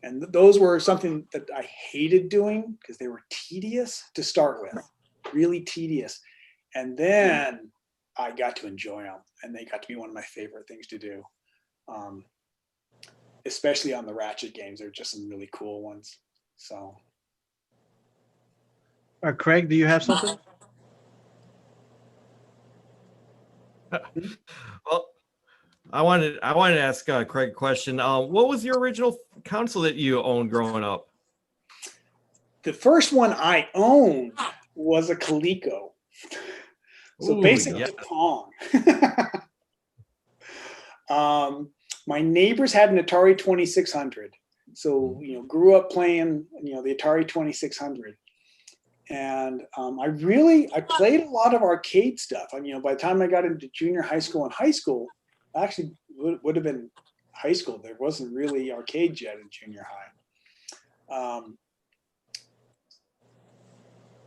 And those were something that I hated doing because they were tedious to start with, really tedious. And then I got to enjoy them, and they got to be one of my favorite things to do. Especially on the Ratchet games, they're just some really cool ones. So, Craig, do you have something? Well, I wanted to ask Craig a question. What was your original console that you owned growing up? The first one I owned was a Coleco. So basically Pong. My neighbors had an Atari 2600. So, grew up playing, the Atari 2600. And I played a lot of arcade stuff. By the time I got into junior high school and high school, actually would have been high school. There wasn't really arcade yet in junior high.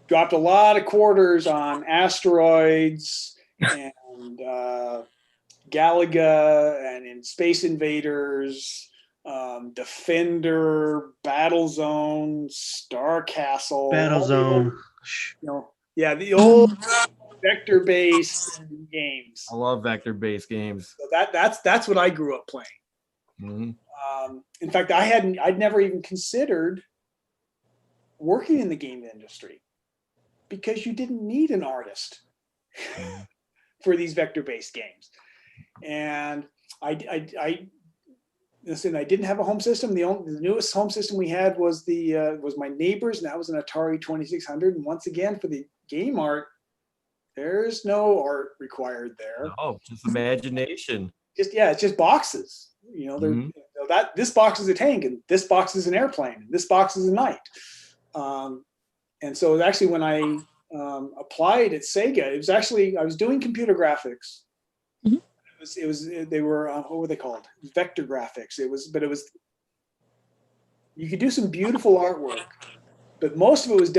Dropped a lot of quarters on Asteroids and Galaga and in Space Invaders, Defender, Battlezone, Star Castle. Battlezone. The old vector-based games. I love vector-based games. So that's what I grew up playing. Mm-hmm. In fact, I'd never even considered working in the game industry, because you didn't need an artist for these vector-based games. And listen, I didn't have a home system. The newest home system we had was was my neighbor's, and that was an Atari 2600. And once again, for the game art, there's no art required there. Oh, just imagination. It's just boxes. You know, Mhm. that this box is a tank, and this box is an airplane, and this box is a knight. And so actually, when I applied at Sega, it was actually I was doing computer graphics. Mhm. They were what were they called? Vector graphics. It was you could do some beautiful artwork, but most of it was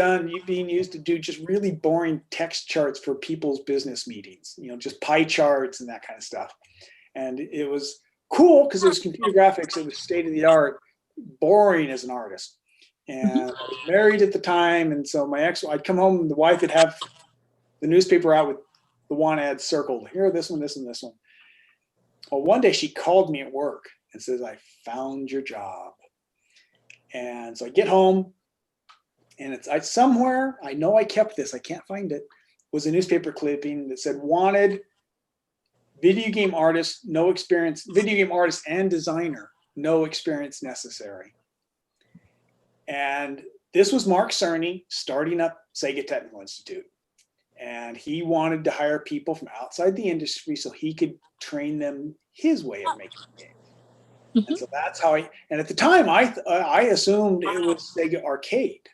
being used to do just really boring text charts for people's business meetings. You know, just pie charts and that kind of stuff. And it was cool because it was computer graphics. It was state of the art. Boring as an artist. And I was married at the time, and so I'd come home, and the wife would have the newspaper out with the want ads circled. Here, this one, this, and this one. Well, one day she called me at work and says, "I found your job." And so I get home, and somewhere, I know I kept this, I can't find it, was a newspaper clipping that said, "Wanted video game artist, no experience, video game artist and designer, no experience necessary." And this was Mark Cerny starting up Sega Technical Institute. And he wanted to hire people from outside the industry so he could train them his way of making games. Mhm. And so that's how and at the time I assumed it was Sega Arcade.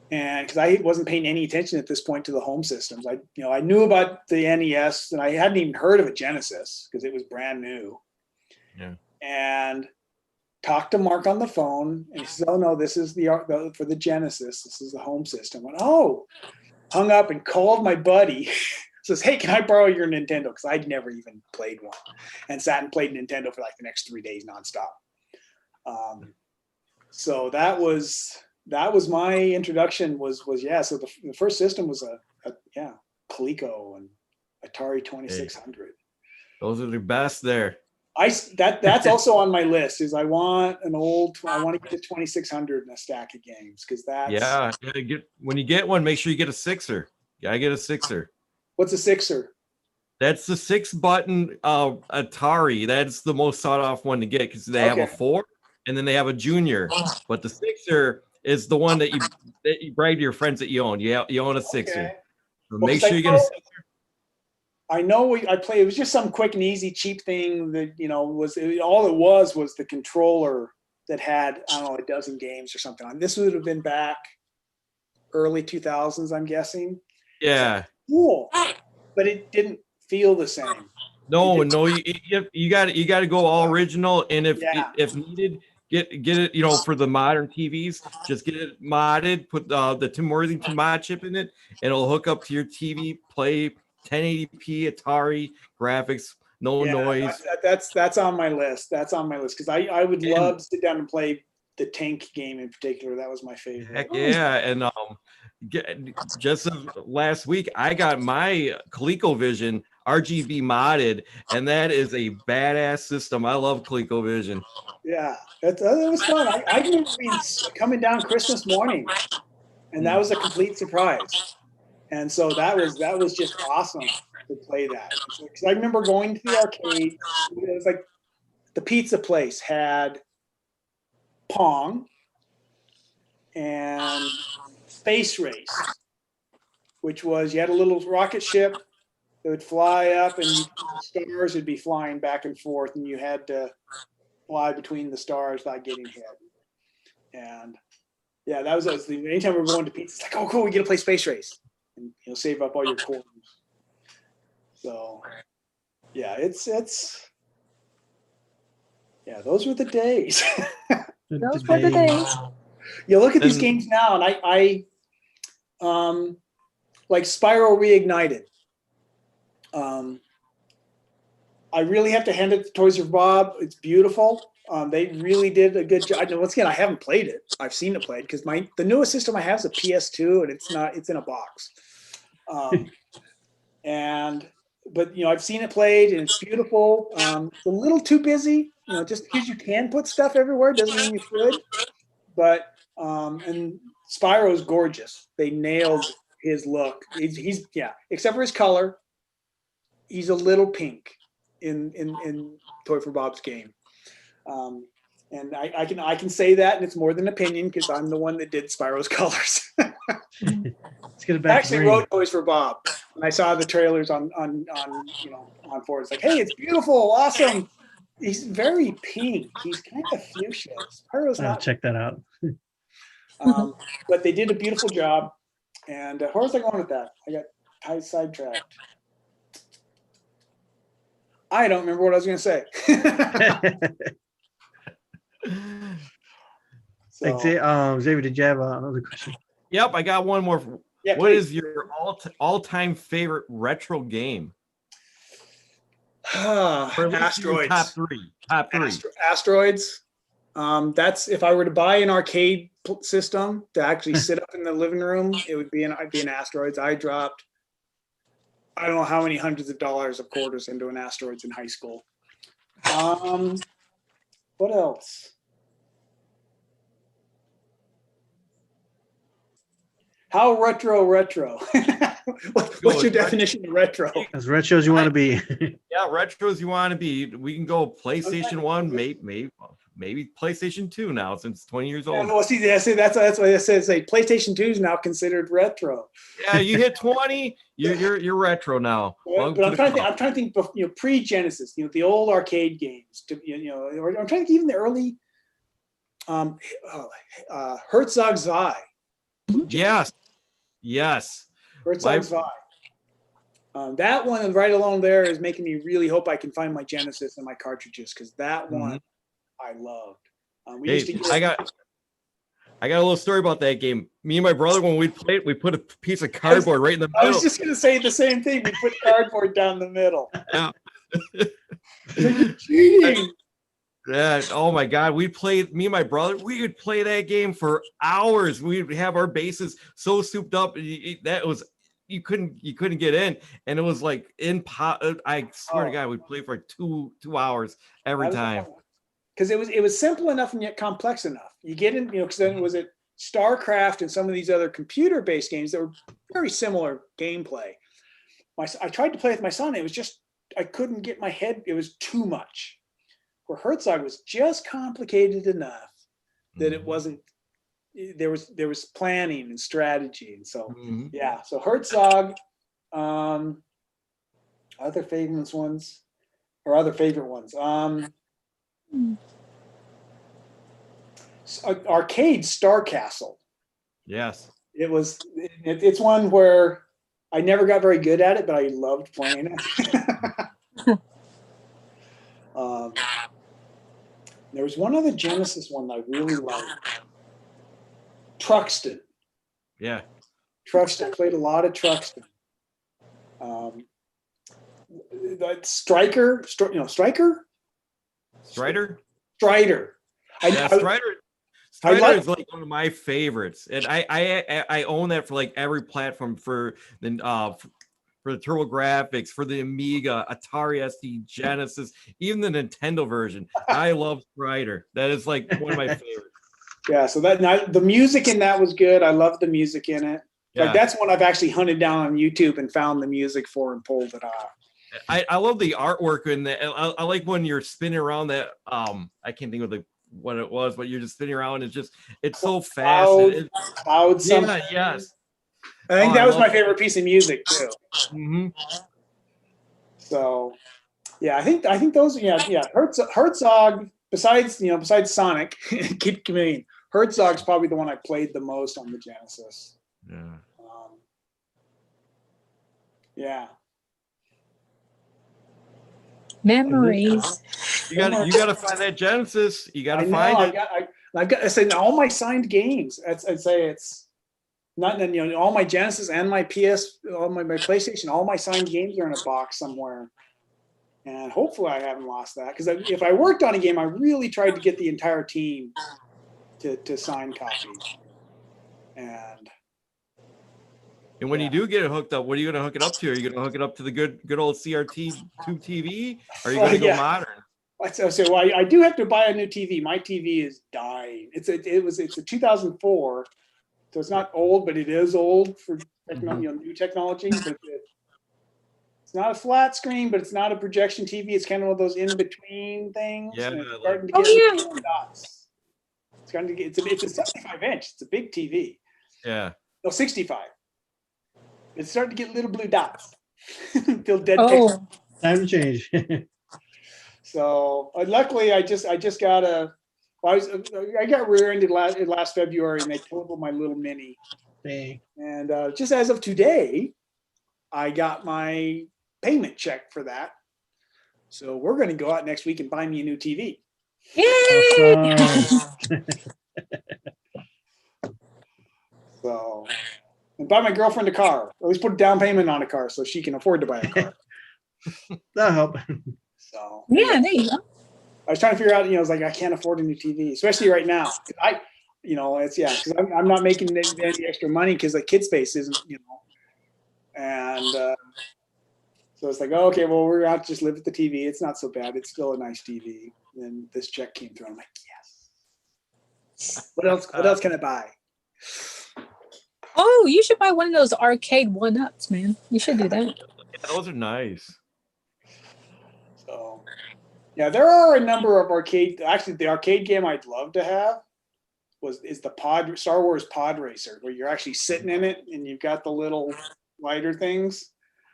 And because I wasn't paying any attention at this point to the home systems. I knew about the NES, and I hadn't even heard of a Genesis because it was brand new. Yeah. And talked to Mark on the phone, and he says, "Oh no, this is for the Genesis. This is the home system." I went, "Oh," hung up and called my buddy. Says, "Hey, can I borrow your Nintendo?" Because I'd never even played one, and sat and played Nintendo for like the next 3 days nonstop. So that was my introduction. So the first system was a Coleco and Atari 2600. Those are the best there. That's also on my list. I want to get a 2600 and a stack of games, because that's When you get one, make sure you get a sixer. Gotta get a sixer. What's a sixer? That's the 6-button Atari. That's the most sought off one to get because they have a 4 and then they have a junior. But the sixer is the one that you brag to your friends that you own. You own a sixer. Okay. So make sure you get a sixer. I know I played. It was just some quick and easy, cheap thing that all it was the controller that had, I don't know, a dozen games or something. This would have been back early 2000s, I'm guessing. Yeah. Cool, but it didn't feel the same. No, you got to go all original, and if needed, get it. For the modern TVs, just get it modded. Put the Tim Worthington mod chip in it, and it'll hook up to your TV. Play 1080p Atari graphics, no noise. That's on my list. That's on my list because I would love to sit down and play the tank game in particular. That was my favorite. Heck yeah, and just last week I got my ColecoVision RGB modded, and that is a badass system. I love ColecoVision. Yeah, that was fun. I remember coming down Christmas morning, and that was a complete surprise. And so that was just awesome to play that. Because I remember going to the arcade. It was like the pizza place had Pong and Space Race, which was you had a little rocket ship that would fly up, and the stars would be flying back and forth, and you had to fly between the stars without getting hit. And yeah, that was anytime we were going to pizza, it's like, oh cool, we get to play Space Race. And save up all your coins. So yeah, those were the days. Those were the days. You look at these games now, and I like Spyro Reignited. I really have to hand it to Toys R Bob. It's beautiful. They really did a good job. Once again, I haven't played it. I've seen it played because the newest system I have is a PS2, and it's in a box. But I've seen it played, and it's beautiful. It's a little too busy, just because you can put stuff everywhere doesn't mean you should. But and Spyro's gorgeous. They nailed his look. He's except for his color, he's a little pink in Toy for Bob's game. And I can say that, and it's more than opinion because I'm the one that did Spyro's colors. Let's get it I back. actually wrote Toys for Bob when I saw the trailers on Ford. It's like, hey, it's beautiful, awesome. He's very pink. He's kind of fuchsia. Spyro's I'll not. check that out. But they did a beautiful job. And where was I going with that? I got sidetracked. I don't remember what I was going to say. So, Xavier, did you have another question? Yep, I got one more. yeah, What please. is your all-time favorite retro game? Or at least your Asteroids. Top three. Asteroids. That's if I were to buy an arcade system to actually sit up in the living room, I'd be an Asteroids. I dropped, I don't know how many hundreds of dollars of quarters into an Asteroids in high school. What else? How retro? What's your definition of retro? As retro as you want to be. Yeah, retro as you want to be. We can go PlayStation 1, maybe PlayStation 2 now since 20 years old. Well, see, that's why I said PlayStation 2 is now considered retro. Yeah, you hit 20, you're retro now. But I'm trying to think, pre-Genesis, the old arcade games. Or I'm trying to think even the early Herzog Zwei. Yes. Herzog Zwei. That one right along there is making me really hope I can find my Genesis and my cartridges because that one I loved. I got a little story about that game. Me and my brother, when we played, we put a piece of cardboard right in the middle. I was just going to say the same thing. We put cardboard down the middle. Yeah. Like, cheating. Yeah. Oh my God. Me and my brother, we would play that game for hours. We'd have our bases so souped up. That was, you couldn't get in. And it was like I swear to God, we'd play for 2 hours every time. Because it was simple enough and yet complex enough. You get in, because then was it StarCraft and some of these other computer-based games that were very similar gameplay. I tried to play with my son. It was just, I couldn't get my head. It was too much. Where Herzog was just complicated enough that it wasn't. There was planning and strategy, and so yeah. So Herzog, other favorite ones. Arcade Star Castle. Yes. It's one where I never got very good at it, but I loved playing it. There was one other Genesis one that I really liked. Truxton. Yeah. Truxton, played a lot of Truxton. Striker? Striker? Strider? Strider. Strider is like one of my favorites, and I own that for like every platform for the TurboGrafx, for the Amiga, Atari ST, Genesis, even the Nintendo version. I love Strider. That is like one of my favorites. Yeah, so the music in that was good. I love the music in it. Yeah. Like that's one I've actually hunted down on YouTube and found the music for and pulled it off. I love the artwork in that. I like when you're spinning around that. I can't think of what it was, but you're just spinning around. It's so fast. Cloud something. Yeah, yes. I think that was my favorite piece of music too. Mm-hmm. So, yeah, I think those. Yeah. Herzog. Besides Sonic, keep coming. Herzog's probably the one I played the most on the Genesis. Yeah. Yeah. Memories. You got to find that Genesis. You got to find it. I say all my signed games. I'd say it's not all my Genesis and my PS, all my PlayStation, all my signed games are in a box somewhere. And hopefully I haven't lost that, because if I worked on a game, I really tried to get the entire team to sign copies. And when you do get it hooked up, what are you going to hook it up to? Are you going to hook it up to the good old CRT tube TV? Or are you going to go modern? I do have to buy a new TV. My TV is dying. It's a 2004, so it's not old, but it is old for new technology. But not a flat screen, but it's not a projection TV. It's kind of one of those in between things. Yeah, and it's like- starting to Oh, get yeah. dots. It's starting to get. It's a 75 inch. It's a big TV. Yeah. No, 65. It's starting to get little blue dots. Feel dead. Oh, Time to change. So luckily, I just got a. Well, I got rear-ended last February, and they totaled my little mini. Dang. And just as of today, I got my payment check for that. So we're going to go out next week and buy me a new TV. yay! Awesome. So, and buy my girlfriend a car. At least put a down payment on a car so she can afford to buy a car. That'll help. So Yeah, there you go. I was trying to figure out, I was like, I can't afford a new TV, especially right now. Because I'm not making any extra money because the kid space isn't, and so it's like, oh, okay, well, we're out to just live with the TV. It's not so bad. It's still a nice TV. And this check came through. I'm like, yes. What else? What else can I buy? Oh, you should buy one of those arcade one-ups, man. You should do that. Yeah, those are nice. So, yeah, there are a number of arcade. Actually, the arcade game I'd love to have is the Star Wars Pod Racer, where you're actually sitting in it and you've got the little lighter things.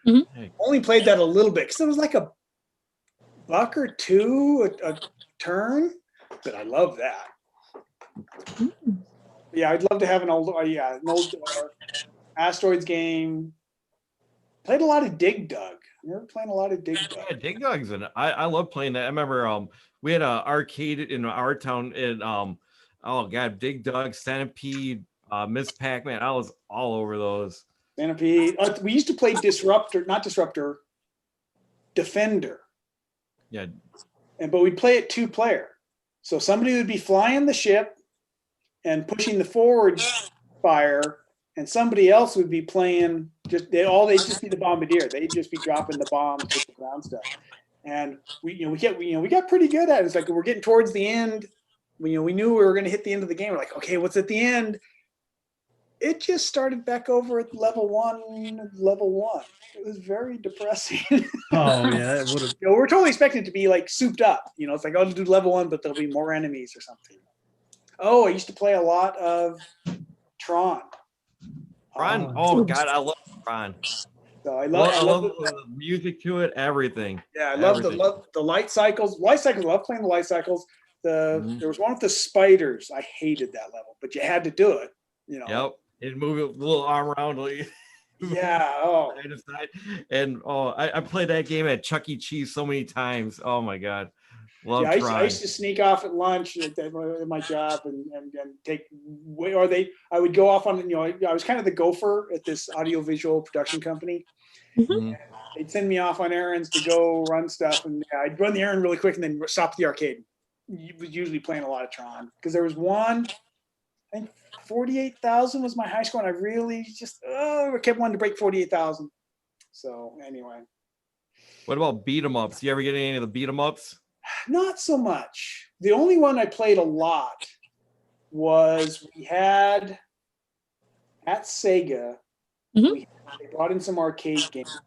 Mhm. Only played that a little bit because it was like $1 or $2 a turn, but I love that. Yeah, I'd love to have an old Asteroids game. Played a lot of Dig Dug. You ever playing a lot of Dig Dug? Yeah, Dig Dug's and I love playing that. I remember we had an arcade in our town and oh god, Dig Dug, Centipede, Miss Pac-Man. I was all over those. Centipede. We used to play Defender. Yeah. But we'd play it 2-player. So somebody would be flying the ship and pushing the forward fire, and somebody else would be playing they'd just be the bombardier. They'd just be dropping the bombs with the ground stuff. And we got pretty good at it. It's like we're getting towards the end. We knew we were going to hit the end of the game. We're like, okay, what's at the end? It just started back over at level one. It was very depressing. Oh yeah, that would have. We're totally expecting it to be like souped up. It's like, oh, to do level 1, but there'll be more enemies or something. Oh, I used to play a lot of Tron. Tron. Oh god, I love Tron. So I love the music to it, everything. Yeah, I love the light cycles. I love playing the light cycles. There was one with the spiders. I hated that level, but you had to do it. Yep. It move a little arm around. Yeah. Oh. And I played that game at Chuck E. Cheese so many times. Oh my god. Love Yeah, Tron. I used to sneak off at lunch at my job and take I would go off on, I was kind of the gopher at this audiovisual production company. Mhm. They'd send me off on errands to go run stuff, and I'd run the errand really quick and then stop at the arcade. You was usually playing a lot of Tron because there was one, I think 48,000 was my high score, and I really just kept wanting to break 48,000. So anyway. What about beat 'em ups? You ever get any of the beat 'em ups? Not so much. The only one I played a lot was we had at SEGA. Mhm. They brought in some arcade games.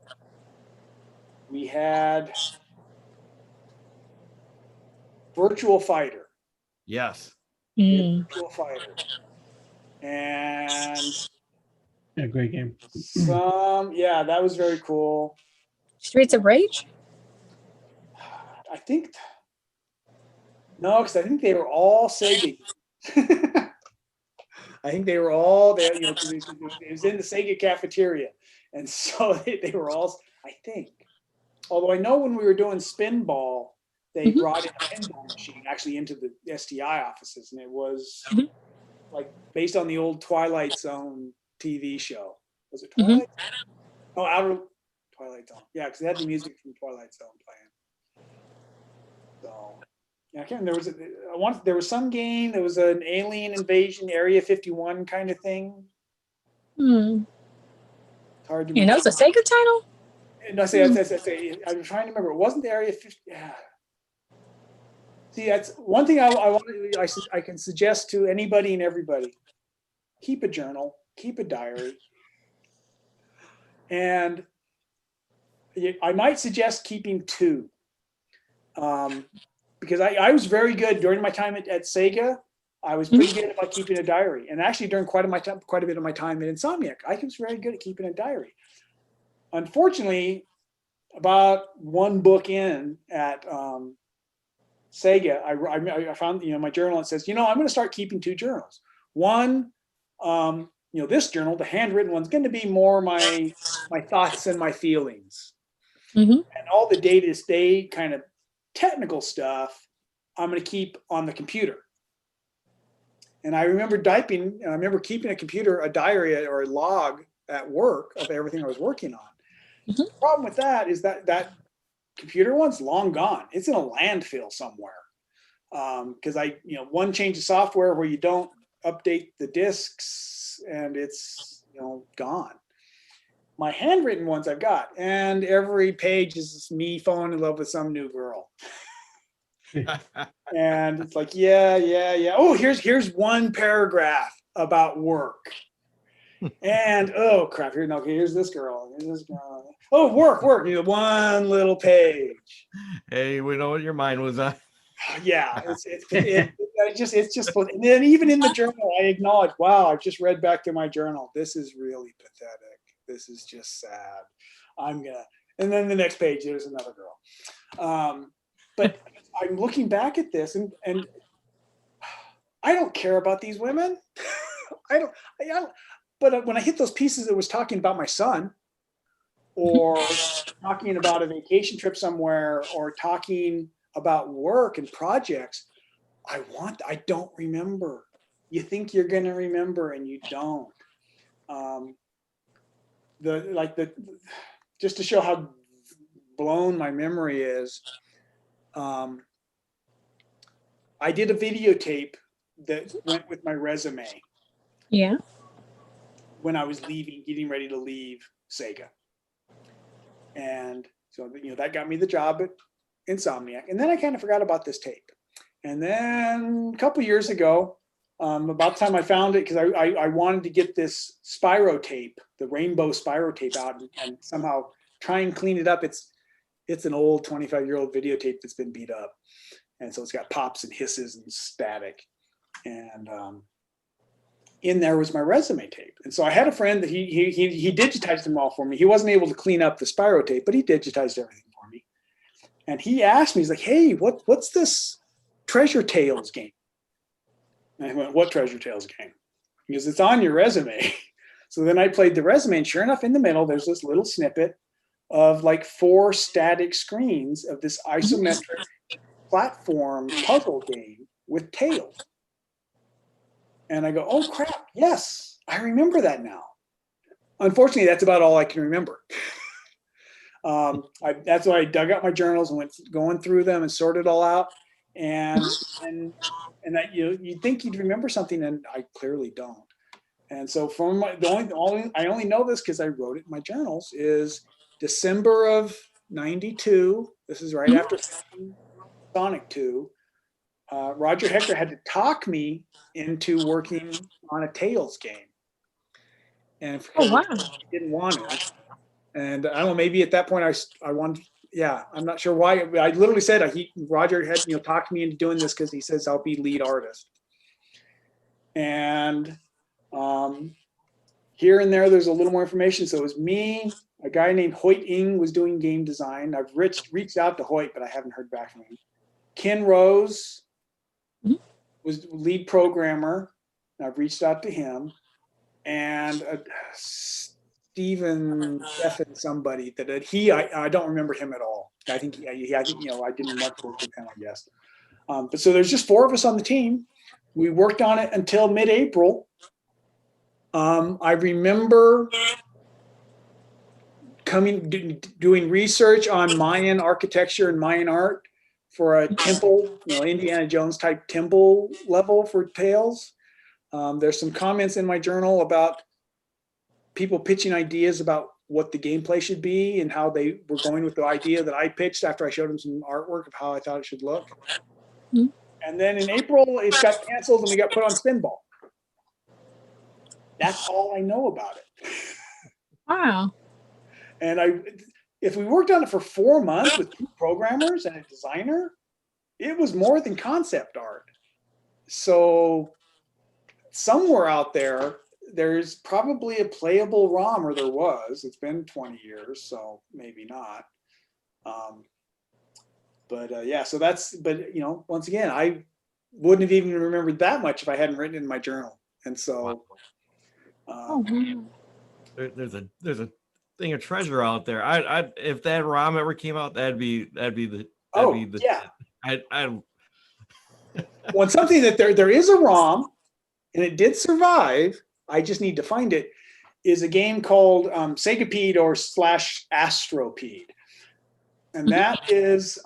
We had Virtual Fighter. Yes. Mm. Virtual Fighter. And Yeah, great game. that was very cool. Streets of Rage? I think because I think they were all Sega. I think they were all there, because it was in the Sega cafeteria. And so they were all, I think. Although I know when we were doing Spinball, they brought in a pinball machine actually into the STI offices. And it was like based on the old Twilight Zone TV show. Was it Twilight? Oh, Outer Twilight Zone. Yeah, because they had the music from Twilight Zone playing. So, yeah, I can't remember. There was some game. There was an alien invasion, Area 51 kind of thing. Hmm. It's hard to. You know, it's a Sega title. No, I'm trying to remember. It wasn't the Area 50. Yeah. See, that's one thing I can suggest to anybody and everybody. Keep a journal. Keep a diary. And I might suggest keeping 2. Because I was very good during my time at Sega. I was pretty good about keeping a diary, and actually during quite a bit of my time at Insomniac, I was very good at keeping a diary. Unfortunately, about 1 book in at Sega, I found my journal. It says, I'm going to start keeping 2 journals. One, this journal, the handwritten one's going to be more my thoughts and my feelings, and all the day-to-day kind of technical stuff I'm going to keep on the computer. And I remember keeping a diary or a log at work of everything I was working on. The problem with that is that computer one's long gone. It's in a landfill somewhere. Because one change of software where you don't update the disks and it's gone. My handwritten ones I've got, and every page is me falling in love with some new girl. And it's like, yeah. Oh, here's 1 paragraph about work. And oh crap, here's this girl. Oh, work. 1 little page. Hey, we know what your mind was on. Yeah, it's just. And then even in the journal, I acknowledge, wow, I've just read back to my journal. This is really pathetic. This is just sad. And then the next page, there's another girl. But I'm looking back at this, and I don't care about these women. I don't. But when I hit those pieces that was talking about my son, or talking about a vacation trip somewhere, or talking about work and projects, I don't remember. You think you're going to remember, and you don't. Just to show how blown my memory is. I did a videotape that went with my resume. Yeah. When I was getting ready to leave Sega. And so, that got me the job at Insomniac. And then I kind of forgot about this tape. And then a couple years ago, about the time I found it, because I wanted to get this Spyro tape, the rainbow Spyro tape out and somehow try and clean it up. It's an old 25-year-old videotape that's been beat up. And so it's got pops and hisses and static. And in there was my resume tape. And so I had a friend that he digitized them all for me. He wasn't able to clean up the Spyro tape, but he digitized everything for me. And he asked me, he's like, hey, what's this Treasure Tales game? And I went, what Treasure Tales game? Because it's on your resume. So then I played the resume, and sure enough, in the middle, there's this little snippet of like 4 static screens of this isometric platform puzzle game with tails. And I go, oh crap, yes, I remember that now. Unfortunately, that's about all I can remember. That's why I dug out my journals and went going through them and sorted it all out. And that you'd think you'd remember something, and I clearly don't. And so I only know this because I wrote it in my journals, is December of '92. This is right after Sonic 2. Roger Hector had to talk me into working on a Tails game. And he didn't want it. And I don't know, maybe at that point I wanted, I'm not sure why. I literally said Roger had talked me into doing this because he says I'll be lead artist. And here and there's a little more information. So it was me, a guy named Hoyt Ing was doing game design. I've reached out to Hoyt, but I haven't heard back from him. Ken Rose was lead programmer. I've reached out to him. And Stephen somebody that I don't remember him at all. I think I didn't much work with him, I guess. But so there's just 4 of us on the team. We worked on it until mid-April. I remember doing research on Mayan architecture and Mayan art for a temple, Indiana Jones type temple level for Tales. There's some comments in my journal about people pitching ideas about what the gameplay should be and how they were going with the idea that I pitched after I showed them some artwork of how I thought it should look. Mm-hmm. And then in April, it got canceled and we got put on Spinball. That's all I know about it. Wow. And if we worked on it for 4 months with 2 programmers and a designer, it was more than concept art. So somewhere out there, there's probably a playable ROM, or there was. It's been 20 years, so maybe not. Yeah, so that's, but you know, once again, I wouldn't have even remembered that much if I hadn't written it in my journal. And so, there's a thing of treasure out there. I if that ROM ever came out, that'd be the I well, something that there is a ROM, and it did survive. I just need to find it. Is a game called Segapede or /Astropede, and that is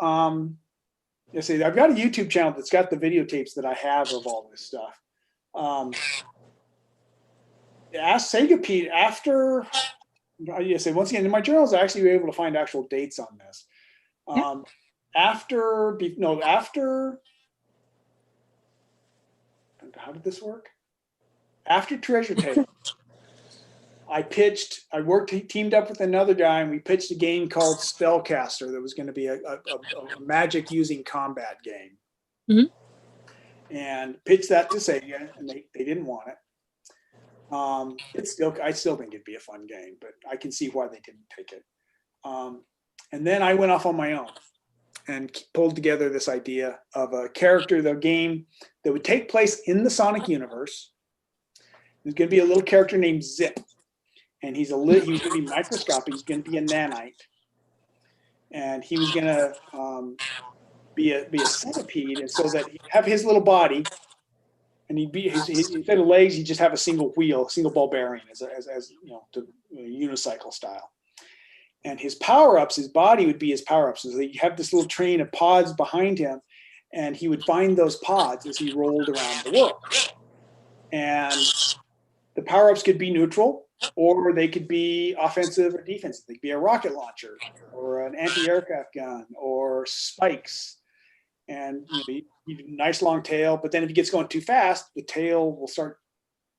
let's see. I've got a YouTube channel that's got the videotapes that I have of all this stuff. Ask Segapede after. Yes, once again, in my journals, I actually were able to find actual dates on this. After how did this work? After Treasure Tale, I teamed up with another guy, and we pitched a game called Spellcaster that was going to be a magic using combat game. Mm-hmm. And pitched that to Sega, and they didn't want it. I still think it'd be a fun game, but I can see why they didn't take it. And then I went off on my own and pulled together this idea of a character, the game that would take place in the Sonic universe. There's going to be a little character named Zip, and he was going to be microscopic. He's going to be a nanite, and he was going to be a centipede, and so that he'd have his little body, and he'd be instead of legs, he'd just have a single wheel, single ball bearing, as you know, to unicycle style. And his power-ups, his body would be his power-ups. So you have this little train of pods behind him, and he would find those pods as he rolled around the world. And the power-ups could be neutral, or they could be offensive or defensive. They could be a rocket launcher, or an anti-aircraft gun, or spikes. And you know, nice long tail, but then if he gets going too fast, the tail will start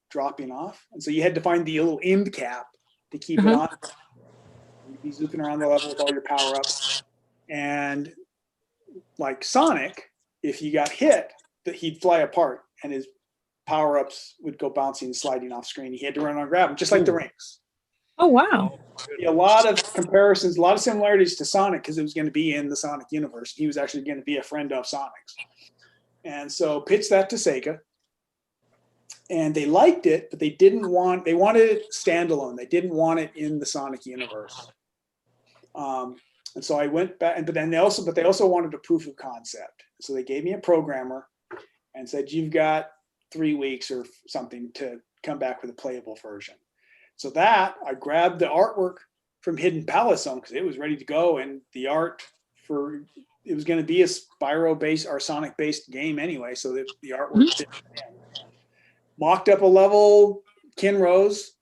dropping off. And so you had to find the little end cap to keep it on. You'd be zooping around the level with all your power-ups. And like Sonic, if you got hit, that he'd fly apart, and his power-ups would go bouncing and sliding off screen. He had to run on and grab them, just like the rings. Oh, wow. A lot of comparisons, a lot of similarities to Sonic, because it was going to be in the Sonic universe. He was actually going to be a friend of Sonic's. And so pitched that to Sega. And they liked it, but they wanted it standalone. They didn't want it in the Sonic universe. And so I went back, but they also wanted a proof of concept. So they gave me a programmer and said, you've got 3 weeks or something to come back with a playable version. So that I grabbed the artwork from Hidden Palace Zone, because it was ready to go, and the art for it was going to be a Spyro-based or Sonic-based game anyway, so that the artwork fit in. Mocked up a level. Ken Rose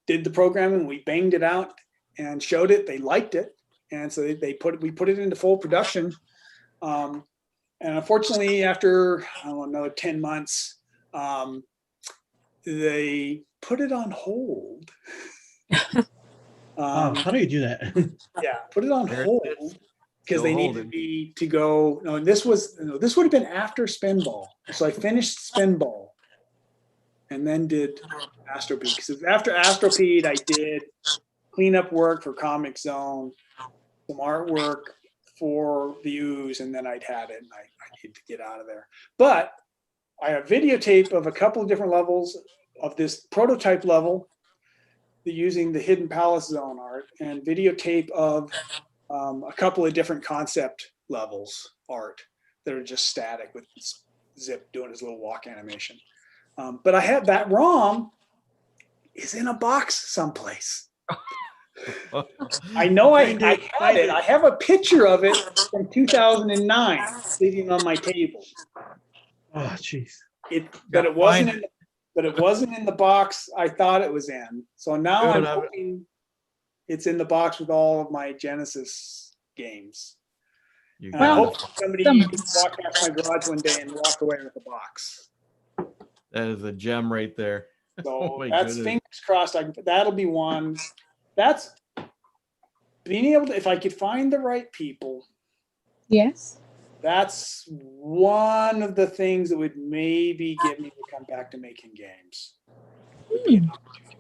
did the programming. We banged it out and showed it. They liked it, and so we put it into full production. And unfortunately, after another 10 months, they put it on hold. How do you do that? Yeah, put it on hold because they needed me to go. No, this would have been after Spinball. So I finished Spinball and then did Astropede. Because after Astropede, I did cleanup work for Comic Zone, some artwork for the Ooze, and then I'd had it, and I needed to get out of there. But I have videotape of a couple of different levels of this prototype level using the Hidden Palace Zone art, and videotape of a couple of different concept levels art that are just static with Zip doing his little walk animation. But I had that ROM is in a box someplace. I know I had it. I have a picture of it from 2009 sitting on my table. Oh, jeez. But it wasn't in the box I thought it was in. So now I'm hoping it's in the box with all of my Genesis games. I hope somebody can walk past my garage one day and walk away with a box. That is a gem right there. So that's fingers crossed. That'll be one. That's being able to, if I could find the right people, Yes. that's one of the things that would maybe get me to come back to making games. Would be an opportunity,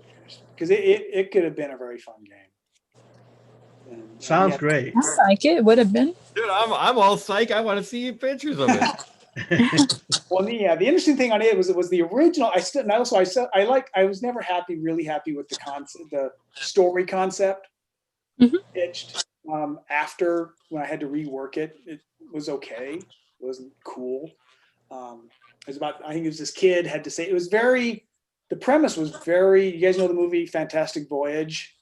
because it could have been a very fun game. And, Sounds yeah. great. I like it. Would have been. Dude, I'm all psyched. I want to see pictures of it. Well, yeah, the interesting thing on it was the original. I was never really happy with the concept, the story concept pitched. After when I had to rework it, it was okay. It wasn't cool. It was about, I think it was this kid had to say, it was very, the premise was very, you guys know the movie Fantastic Voyage?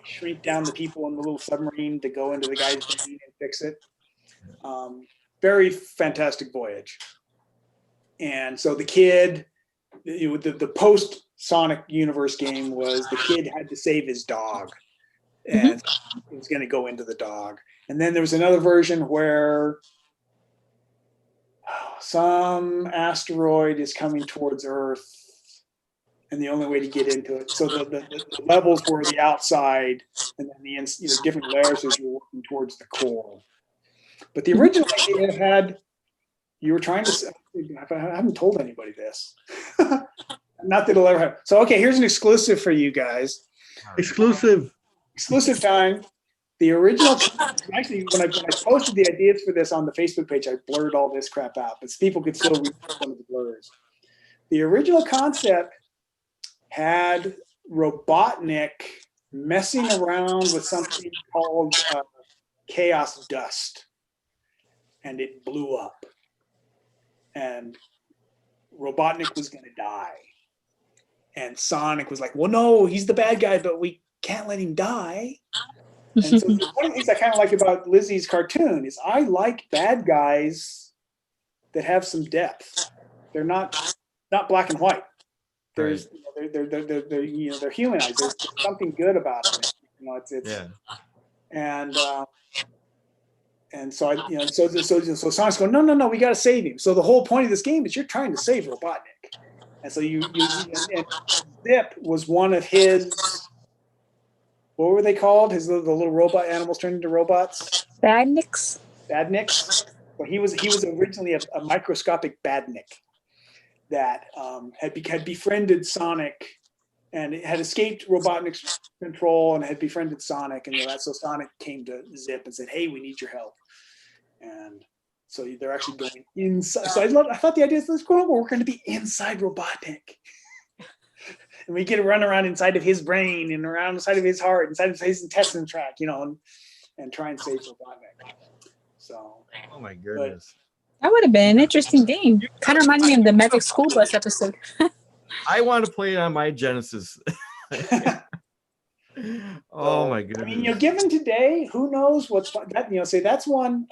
Shrink down the people in the little submarine to go into the guy's brain and fix it. Very Fantastic Voyage. And so the kid, the post Sonic universe game was the kid had to save his dog, and he was going to go into the dog. And then there was another version where some asteroid is coming towards Earth, and the only way to get into it. So the levels were the outside, and then the different layers as you're working towards the core. But the original idea had, you were trying to, I haven't told anybody this. Not that it'll ever happen. So, okay, here's an exclusive for you guys. Exclusive Time. The original, actually, when I posted the ideas for this on the Facebook page, I blurred all this crap out, but people could still read some of the blurs. The original concept had Robotnik messing around with something called chaos dust, and it blew up. And Robotnik was going to die. And Sonic was like, well, no, he's the bad guy, but we can't let him die. And so one of the things I kind of like about Lizzie's cartoon is I like bad guys that have some depth. They're not black and white. There's they're humanized. There's something good about it. And so so Sonic's going, no, we got to save him. So the whole point of this game is you're trying to save Robotnik. And so and Zip was one of his, what were they called? The little robot animals turned into robots? Badniks. Well, he was originally a microscopic badnik that had befriended Sonic and had escaped Robotnik's control and had befriended Sonic, and so Sonic came to Zip and said, "Hey, we need your help." And so they're actually going inside. So I thought the idea is, let's go. We're going to be inside Robotnik, and we get to run around inside of his brain and around inside of his heart, inside of his intestine tract, and try and save Robotnik. So, oh my goodness. That would have been an interesting game. Kind of reminded me of the Magic School Bus episode. I want to play it on my Genesis. Oh my goodness. I mean, given today, who knows what's that? Say that's one.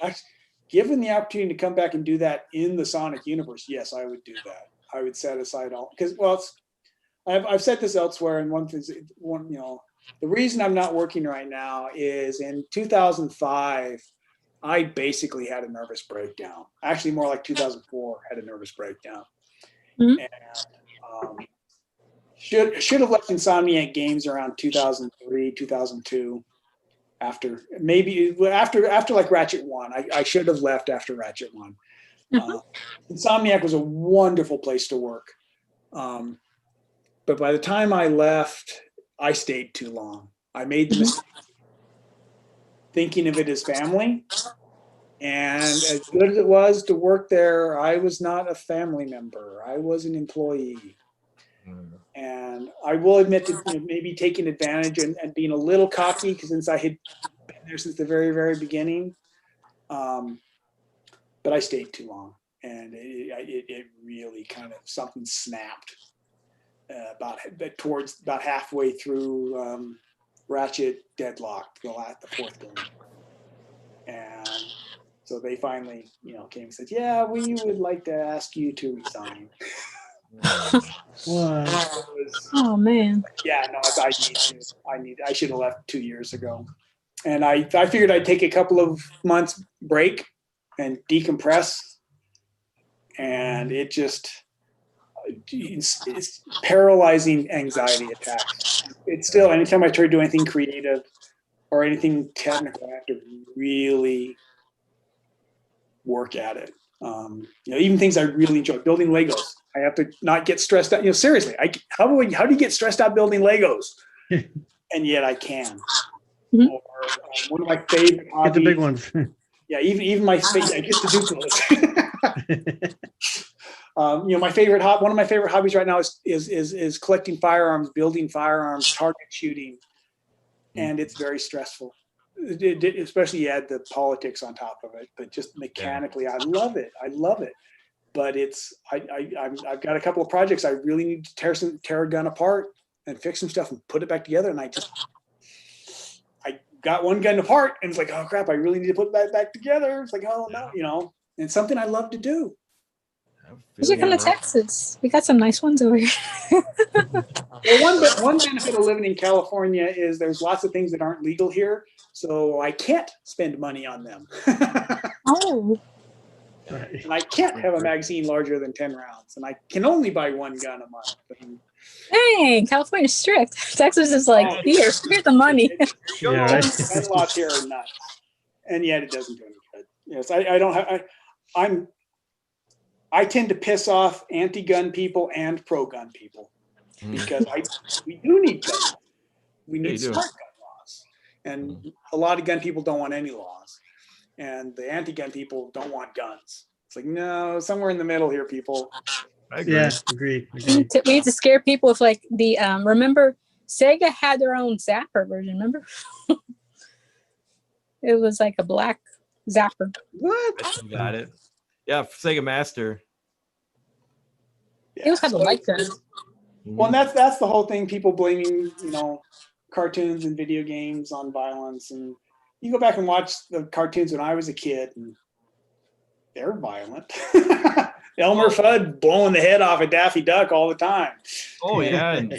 Given the opportunity to come back and do that in the Sonic universe, yes, I would do that. I would set aside all because I've said this elsewhere, and the reason I'm not working right now is in 2005. I basically had a nervous breakdown. Actually, more like 2004, had a nervous breakdown. And should have left Insomniac Games around 2003, 2002. After like Ratchet 1. I should have left after Ratchet 1. Insomniac was a wonderful place to work. But by the time I left, I stayed too long. I made the mistake thinking of it as family. And as good as it was to work there, I was not a family member. I was an employee. And I will admit to maybe taking advantage and being a little cocky, because since I had been there since the very, very beginning. But I stayed too long. And it really kind of something snapped towards about halfway through Ratchet Deadlocked, the fourth game. And so they finally, came and said, "Yeah, we would like to ask you to resign." Oh man. Yeah, no, I should have left 2 years ago. And I figured I'd take a couple of months break and decompress. And it's paralyzing anxiety attacks. It's still, anytime I try to do anything creative, or anything technical, I have to really work at it. Even things I really enjoy, building Legos. I have to not get stressed out. Seriously, how do you get stressed out building Legos? And yet I can. Mhm. Or one of my favorite hobbies. Get the big ones. Yeah, even my favorite. I guess the Duplos. One of my favorite hobbies right now is collecting firearms, building firearms, target shooting, and it's very stressful. Especially you add the politics on top of it, but just mechanically, I love it. But I've got a couple of projects I really need to tear a gun apart and fix some stuff and put it back together. And I got one gun apart and it's like, oh crap, I really need to put that back together. It's like, oh no, and it's something I love to do. You should come to Texas. We got some nice ones over here. Well, one benefit of living in California is there's lots of things that aren't legal here, so I can't spend money on them. Oh. Right. And I can't have a magazine larger than 10 rounds, and I can only buy one gun a month. Dang, California's strict. Texas is like, here's the money. Yeah, right. Gun laws here are nuts, and yet it doesn't do any good. Yes, I tend to piss off anti-gun people and pro-gun people because we do need gun laws. We need smart gun laws, and a lot of gun people don't want any laws, and the anti-gun people don't want guns. It's like, no, somewhere in the middle here, people. I agree. Yeah, agreed. We need to scare people with like the remember SEGA had their own Zapper version, remember? It was like a black Zapper. What? Got it. Yeah, Sega Master. It was kind of like that. Well, and that's the whole thing. People blaming, cartoons and video games on violence, and you go back and watch the cartoons when I was a kid, and they're violent. Elmer Fudd blowing the head off of Daffy Duck all the time. Oh yeah, and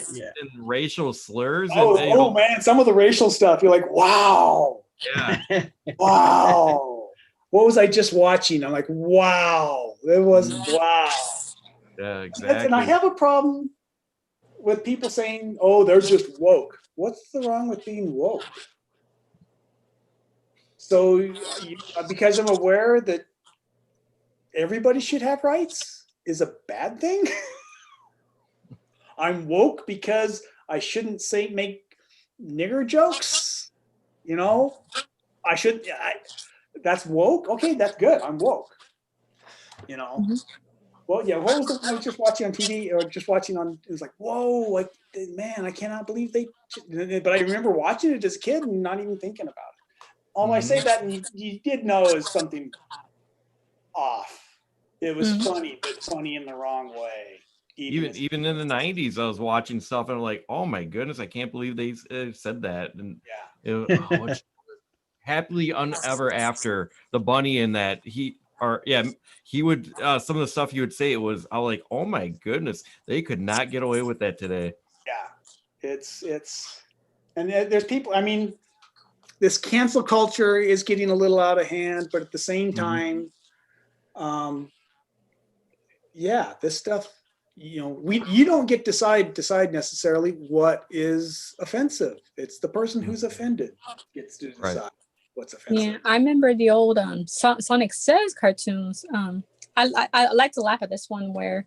racial slurs. Oh man, some of the racial stuff. You're like, wow. Yeah. Wow. What was I just watching? I'm like, wow. It was wow. Yeah, exactly. And I have a problem with people saying, oh, they're just woke. What's the wrong with being woke? So because I'm aware that everybody should have rights is a bad thing. I'm woke because I shouldn't make nigger jokes. I should. That's woke. Okay, that's good. I'm woke. Mm-hmm. Well, yeah. What was the I was just watching on TV or just watching on? It was like, whoa, like man, I cannot believe they. But I remember watching it as a kid and not even thinking about it. I say that, and you did know is something off. It was funny, but funny in the wrong way. Even in the 90s, I was watching stuff and I'm like, oh my goodness, I can't believe they said that. And it's happily ever after the bunny in that he would some of the stuff he would say, it was I was like, oh my goodness, they could not get away with that today. Yeah, it's and there's people. I mean, this cancel culture is getting a little out of hand, but at the same time, this stuff, you don't get decide necessarily what is offensive. It's the person who's offended gets to decide what's offensive. Yeah, I remember the old Sonic Says cartoons. I like to laugh at this one where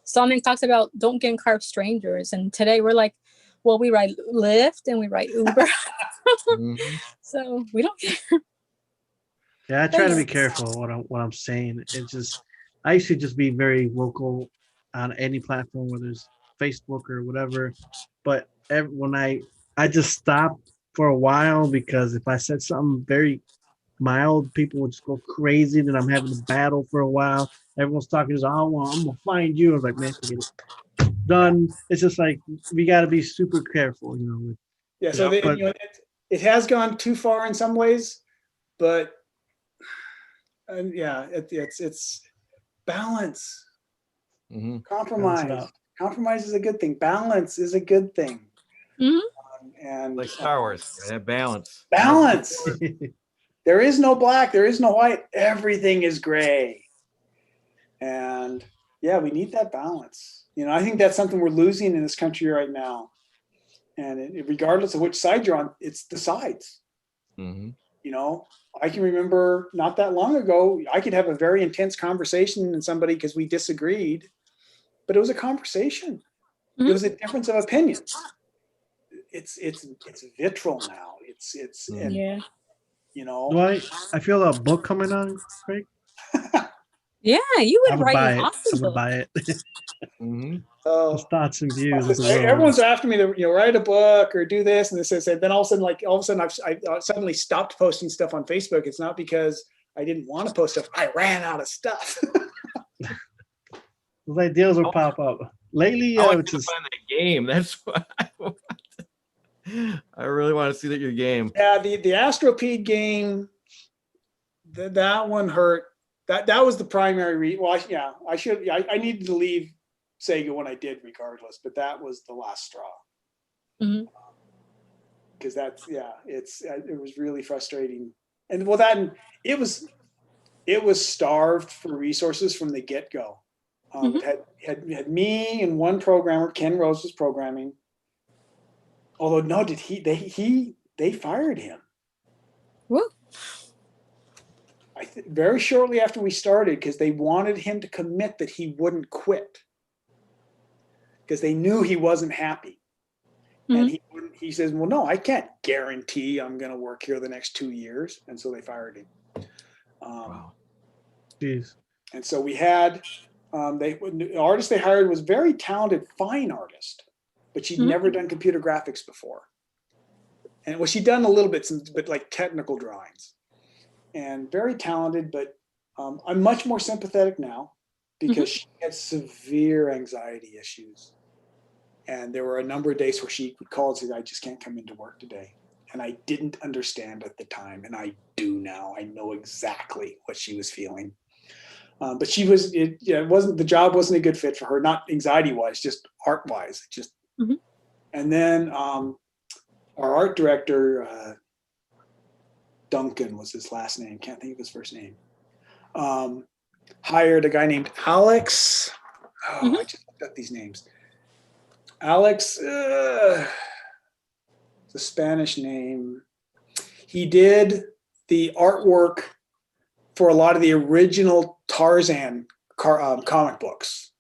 Sonic talks about don't get in car with strangers, and today we're like, well, we ride Lyft and we ride Uber, so we don't care. Yeah, I try to be careful what I'm saying. It's just I used to just be very vocal on any platform, whether it's Facebook or whatever. But when I just stopped for a while, because if I said something very mild, people would just go crazy. Then I'm having a battle for a while. Everyone's talking, oh, well, I'm gonna find you. I was like, man, forget it. Done. It's just like we got to be super careful, Yeah. So it has gone too far in some ways, but it's balance. Compromise is a good thing. Balance is a good thing. And like Star Wars, balance. There is no black, there is no white, everything is gray. And we need that balance. I think that's something we're losing in this country right now. And regardless of which side you're on, it's the sides. Mm-hmm. You know, I can remember not that long ago, I could have a very intense conversation with somebody because we disagreed, but it was a conversation. It was a difference of opinions. It's vitriol now. And Yeah. you know, Do I feel a book coming on, Craig? Yeah, you I would would write an buy it. I awesome would book. buy it. Mm-hmm. Just thoughts and views of the everyone's world. after me to write a book or do this and this. And then all of a sudden, I suddenly stopped posting stuff on Facebook. It's not because I didn't want to post stuff. I ran out of stuff. Those ideas will pop up. Lately, I want it's you to just find that game. That's what I want. I really want to see that your game. Yeah, the Astropede game, that one hurt. That was the primary reason. Well, I needed to leave Sega when I did, regardless. But that was the last straw. Because it was really frustrating. And well, it was starved for resources from the get go. It had me and one programmer. Ken Rose was programming. Although no, they fired him. Woo. Very shortly after we started, because they wanted him to commit that he wouldn't quit, because they knew he wasn't happy. And he says, well, no, I can't guarantee I'm going to work here the next 2 years. And so they fired him. Wow. jeez. And so we had, the artist they hired was very talented, fine artist, but she'd never done computer graphics before. And well, she'd done a little bit, but like technical drawings, and very talented, but I'm much more sympathetic now because she had severe anxiety issues. And there were a number of days where she would call and say, I just can't come into work today. And I didn't understand at the time. And I do now. I know exactly what she was feeling. But the job wasn't a good fit for her, not anxiety wise, just art wise. And then our art director, Duncan was his last name. Can't think of his first name. Hired a guy named Alex. I just looked up these names. Alex, it's a Spanish name. He did the artwork for a lot of the original Tarzan comic books.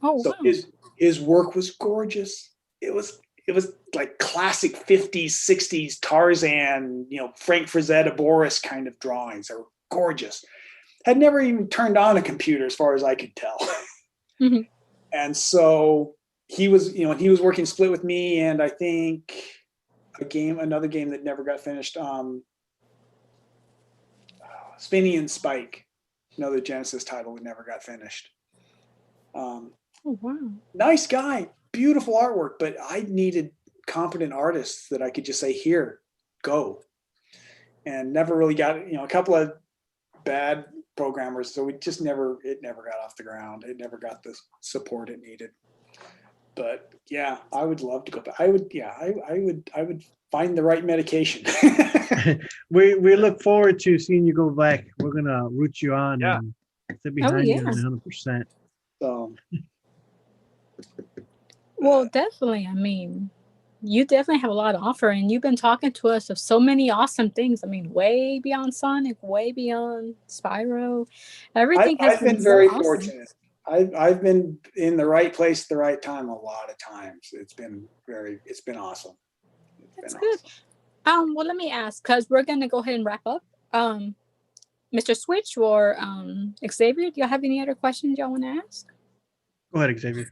Oh, so wow. His work was gorgeous. It was like classic 50s, 60s Tarzan, Frank Frazetta Boris kind of drawings. They were gorgeous. Had never even turned on a computer as far as I could tell. And so he was working split with me, and I think another game that never got finished, Spinny and Spike, another Genesis title that never got finished. Oh, wow. Nice guy, beautiful artwork, but I needed competent artists that I could just say, here, go. And never really got, a couple of bad programmers, so it never got off the ground. It never got the support it needed. But yeah, I would love to go back. I would find the right medication. we look forward to seeing you go back. We're gonna root you on and sit behind you 100%. So, well, definitely. I mean, you definitely have a lot to offer, and you've been talking to us of so many awesome things. I mean, way beyond Sonic, way beyond Spyro. Everything has I've been so very awesome. fortunate. I've been in the right place at the right time a lot of times. It's been awesome. That's good. Awesome. Well, let me ask, because we're gonna go ahead and wrap up. Mr. Switch or Xavier, do y'all have any other questions y'all want to ask? Go ahead, Xavier.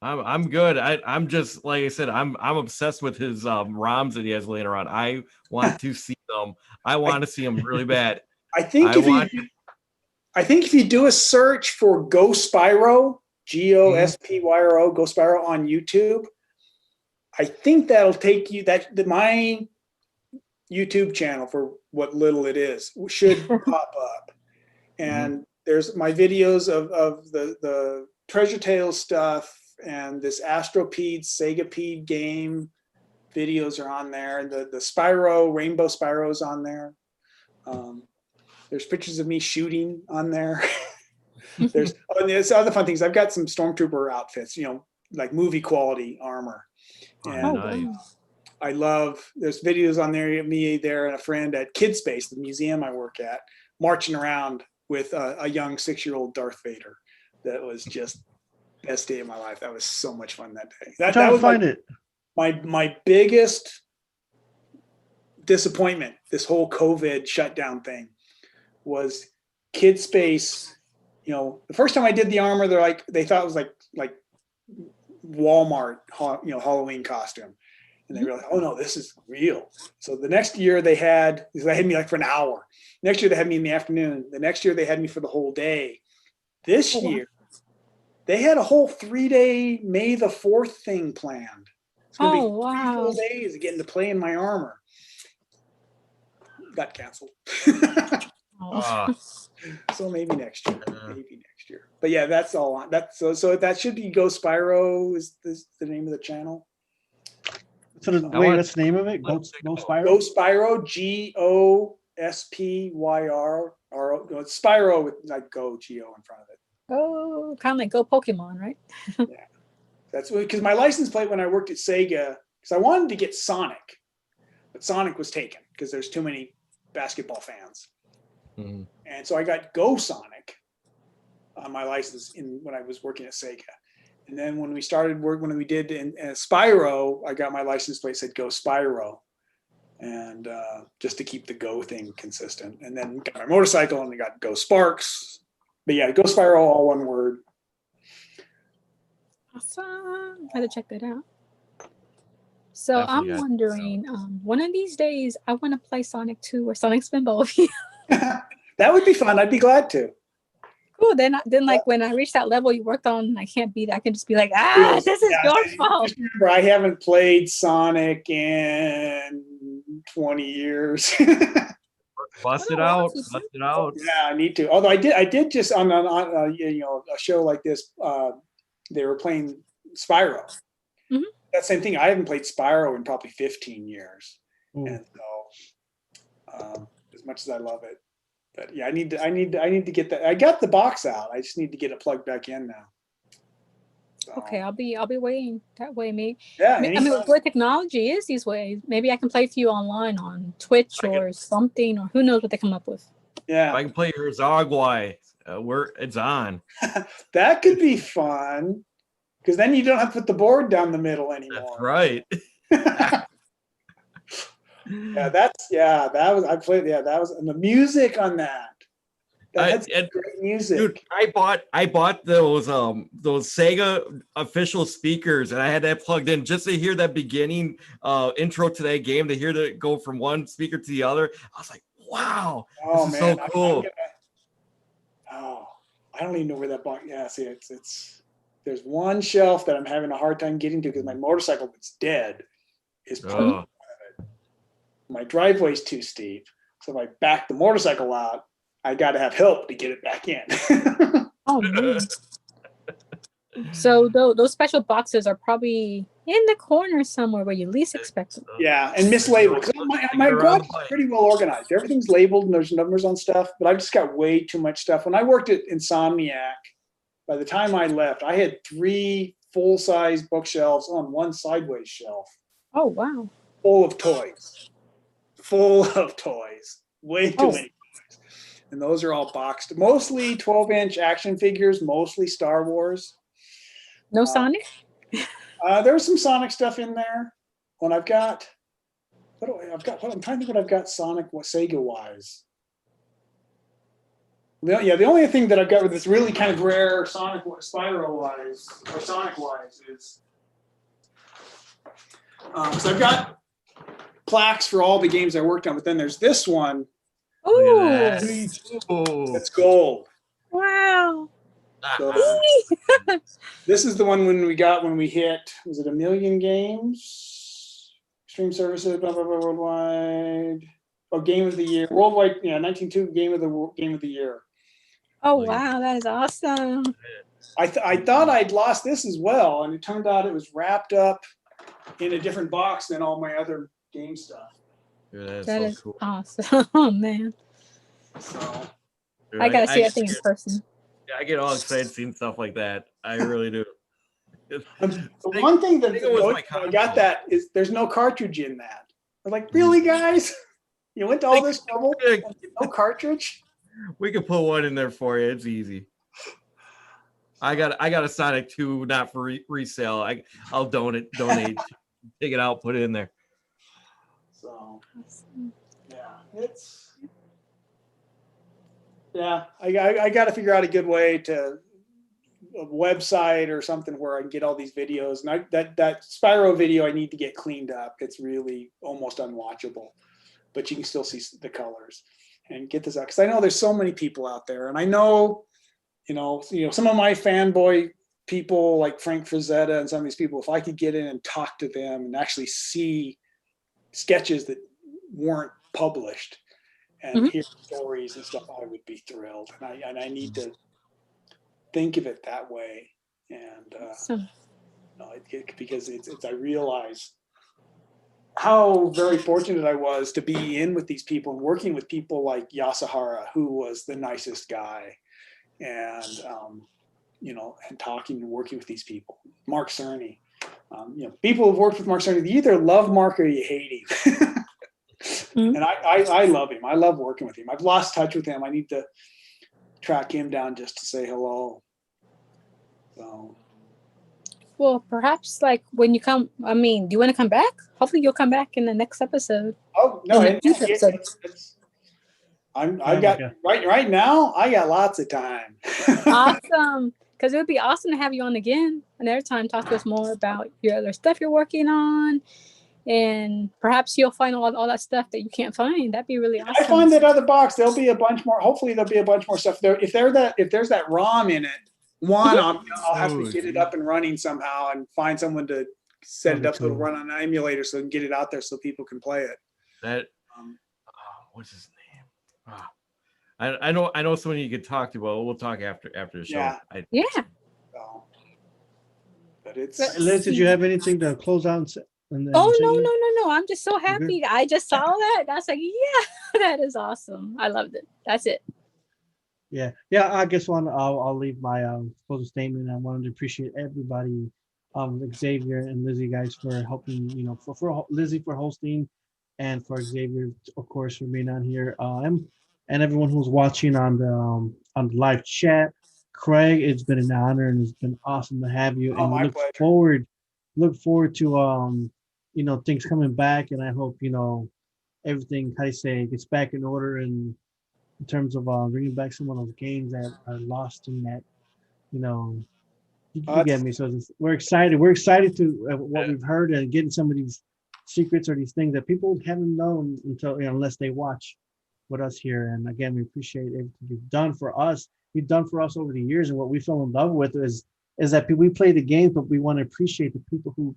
I'm good. I'm just, like I said, I'm obsessed with his ROMs that he has laying around. I want to see them. I want to see them really bad. I think if you do a search for Go Spyro, Gospyro, Go Spyro on YouTube, I think that'll take you my YouTube channel, for what little it is, should pop up. And there's my videos of the Treasure Tales stuff and this Astropede, Segapede game videos are on there. And the Spyro, Rainbow Spyro's on there. There's pictures of me shooting on there. There's other fun things. I've got some Stormtrooper outfits, like movie quality armor. And I love, there's videos on there, me there and a friend at Kid Space, the museum I work at, marching around with a young 6-year-old Darth Vader. That was just best day of my life. That was so much fun that day. That was my biggest disappointment, this whole COVID shutdown thing, was Kid Space. You know, the first time I did the armor, they thought it was like Walmart, Halloween costume. And they were like, oh no, this is real. So the next year they had me like for an hour. Next year they had me in the afternoon. The next year they had me for the whole day. This year they had a whole 3-day May the 4th thing planned. It's gonna be 3 full days of getting to play in my armor. Got canceled. So maybe next year. But yeah, that's all. So that should be Go Spyro is the name of the channel. So what's the name of it? Go Spyro? Go Spyro, GOSPYR. Or it's Spyro with like Go, G-O in front of it. Oh, kind of like Go Pokemon, right? Yeah. That's because my license plate when I worked at SEGA, because I wanted to get Sonic, but Sonic was taken because there's too many basketball fans. Mm-hmm. And so I got Go Sonic on my license when I was working at SEGA. And then when we started work, when we did in Spyro, I got my license plate said Go Spyro, and just to keep the Go thing consistent. And then got my motorcycle and I got Go Sparks. But yeah, Go Spyro, all one word. Awesome. I had to check that out. So Definitely I'm wondering, one of these days I want to play Sonic 2 or Sonic Spinball with you. That would be fun. I'd be glad to. Cool. Then like when I reach that level you worked on, I can't beat it. I can just be like, this is your fault. Just remember, I haven't played Sonic in 20 years. Bust it out. Yeah, I need to. Although I did just on a show like this, they were playing Spyro. Mm-hmm. That same thing. I haven't played Spyro in probably 15 years. And so as much as I love it. But yeah, I need to get that. I got the box out. I just need to get it plugged back in now. So. Okay, I'll be waiting that way, maybe. Yeah, I mean, where technology is these ways, maybe I can play for you online on Twitch or something, or who knows what they come up with. Yeah, I can play your Zagwai. Where it's on. That could be fun, because then you don't have to put the board down the middle anymore. That's right. I played. Yeah, that was, and the music on that. That's great music. Dude, I bought those Sega official speakers, and I had that plugged in just to hear that beginning intro to that game, to hear that go from one speaker to the other. I was like, wow, this is so cool. I don't even know where that box. Yeah, see, it's there's one shelf that I'm having a hard time getting to because my motorcycle that's dead is part my driveway's too steep. So if I back the motorcycle out, I got to have help to get it back in. Oh, man. So those special boxes are probably in the corner somewhere where you least expect them. Yeah, and mislabeled. My garage is pretty well organized. Everything's labeled and there's numbers on stuff, but I've just got way too much stuff. When I worked at Insomniac, by the time I left, I had 3 full-size bookshelves on one sideways shelf. Oh, wow. Full of toys. Way too many toys. And those are all boxed. Mostly 12-inch action figures, mostly Star Wars. No Sonic? There's some Sonic stuff in there. When I've got, I'm trying to think what I've got Sonic, Sega-wise. The only thing that I've got with this really kind of rare Sonic Spyro-wise, or Sonic-wise, is because I've got plaques for all the games I worked on, but then there's this one. Ooh. It's gold. Wow. So, this is the one when we hit, was it 1 million games? Stream services, blah, blah, blah, worldwide. Oh, game of the year. Worldwide, 19.2 game of the year. Oh, wow. That is awesome. I thought I'd lost this as well, and it turned out it was wrapped up in a different box than all my other game stuff. Yeah, that is cool. Awesome. Oh, man. So, I got to see that thing in person. Yeah, I get all excited seeing stuff like that. I really do. The one thing that it was my I got console. that is there's no cartridge in that. I'm like, really, guys? You went to all this trouble? And no cartridge? We could put one in there for you. It's easy. I got a Sonic 2, not for resale. I'll donate, take it out, put it in there. So I got to figure out a good way to a website or something where I can get all these videos. And that Spyro video I need to get cleaned up. It's really almost unwatchable, but you can still see the colors and get this out, because I know there's so many people out there, and I know. You know, some of my fanboy people like Frank Frazetta and some of these people, if I could get in and talk to them and actually see sketches that weren't published and hear stories and stuff, I would be thrilled. And I need to think of it that way. And because I realize how very fortunate I was to be in with these people and working with people like Yasuhara, who was the nicest guy. And and talking and working with these people, Mark Cerny, people who've worked with Mark Cerny, you either love Mark or you hate him. And I love him. I love working with him. I've lost touch with him. I need to track him down just to say hello. So, well, perhaps like when you come, I mean, do you want to come back? Hopefully you'll come back in the next episode. Oh no, I got right now. I got lots of time. Awesome, because it would be awesome to have you on again another time. Talk to us more about your other stuff you're working on, and perhaps you'll find all that stuff that you can't find. That'd be really awesome. I find that other box. There'll be a bunch more. Hopefully, there'll be a bunch more stuff there. If there's that ROM in it, I'll have to get it up and running somehow and find someone to set it up so it'll run on an emulator so we can get it out there so people can play it. That what's his name? I know someone you could talk to. Well, we'll talk after the show. Yeah. But it's. Liz, did you have anything to close out? No. I'm just so happy. I just saw that. I was like, yeah, that is awesome. I loved it. That's it. Yeah. I guess I'll leave my closing statement. I wanted to appreciate everybody, Xavier and Lizzie, guys, for helping. For Lizzie for hosting, and for Xavier, of course, for being on here. And everyone who's watching on the live chat. Craig, it's been an honor and it's been awesome to have you. And my pleasure. Look forward to things coming back, and I hope everything, how you say, gets back in order, and in terms of bringing back some of those games that are lost in that, you get me. So we're excited. We're excited to what we've heard and getting some of these secrets or these things that people haven't known until unless they watch with us here. And again, we appreciate everything you've done for us. You've done for us over the years, and what we fell in love with is that we play the games, but we want to appreciate the people who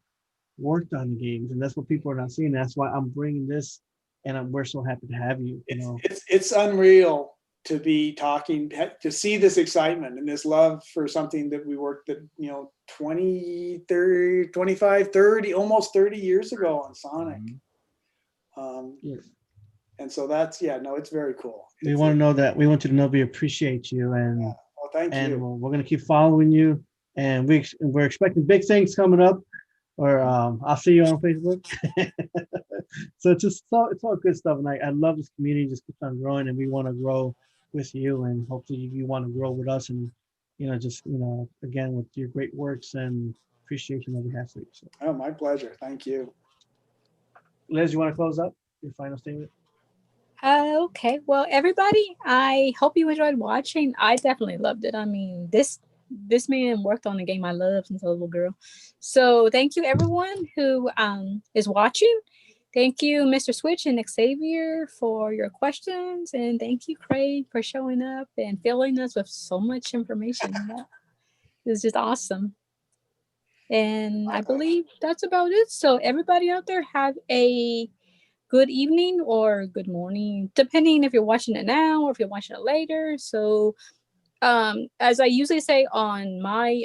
worked on the games, and that's what people are not seeing. That's why I'm bringing this, and we're so happy to have you. It's unreal to be talking, to see this excitement and this love for something that we worked 20, 30, 25, 30, almost 30 years ago on Sonic. Yes. And so it's very cool. We want you to know we appreciate you, and thank you. We're going to keep following you, and we're expecting big things coming up, or I'll see you on Facebook. So it's all good stuff, and I love this community. Just keeps on growing, and we want to grow with you, and hopefully you want to grow with us, and again with your great works and appreciation that we have for you. So. Oh, my pleasure. Thank you. Liz, you want to close up your final statement? Okay. Well, everybody, I hope you enjoyed watching. I definitely loved it. I mean, this man worked on a game I loved since I was a little girl. So thank you, everyone who is watching. Thank you, Mr. Switch and Xavier, for your questions. And thank you, Craig, for showing up and filling us with so much information. It was just awesome. And I believe that's about it. So everybody out there, have a good evening or good morning, depending if you're watching it now or if you're watching it later. So as I usually say on my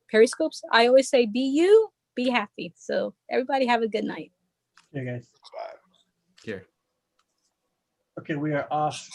periscopes, I always say, be you, be happy. So everybody have a good night. Yeah, guys. Bye. Here. Okay, we are off.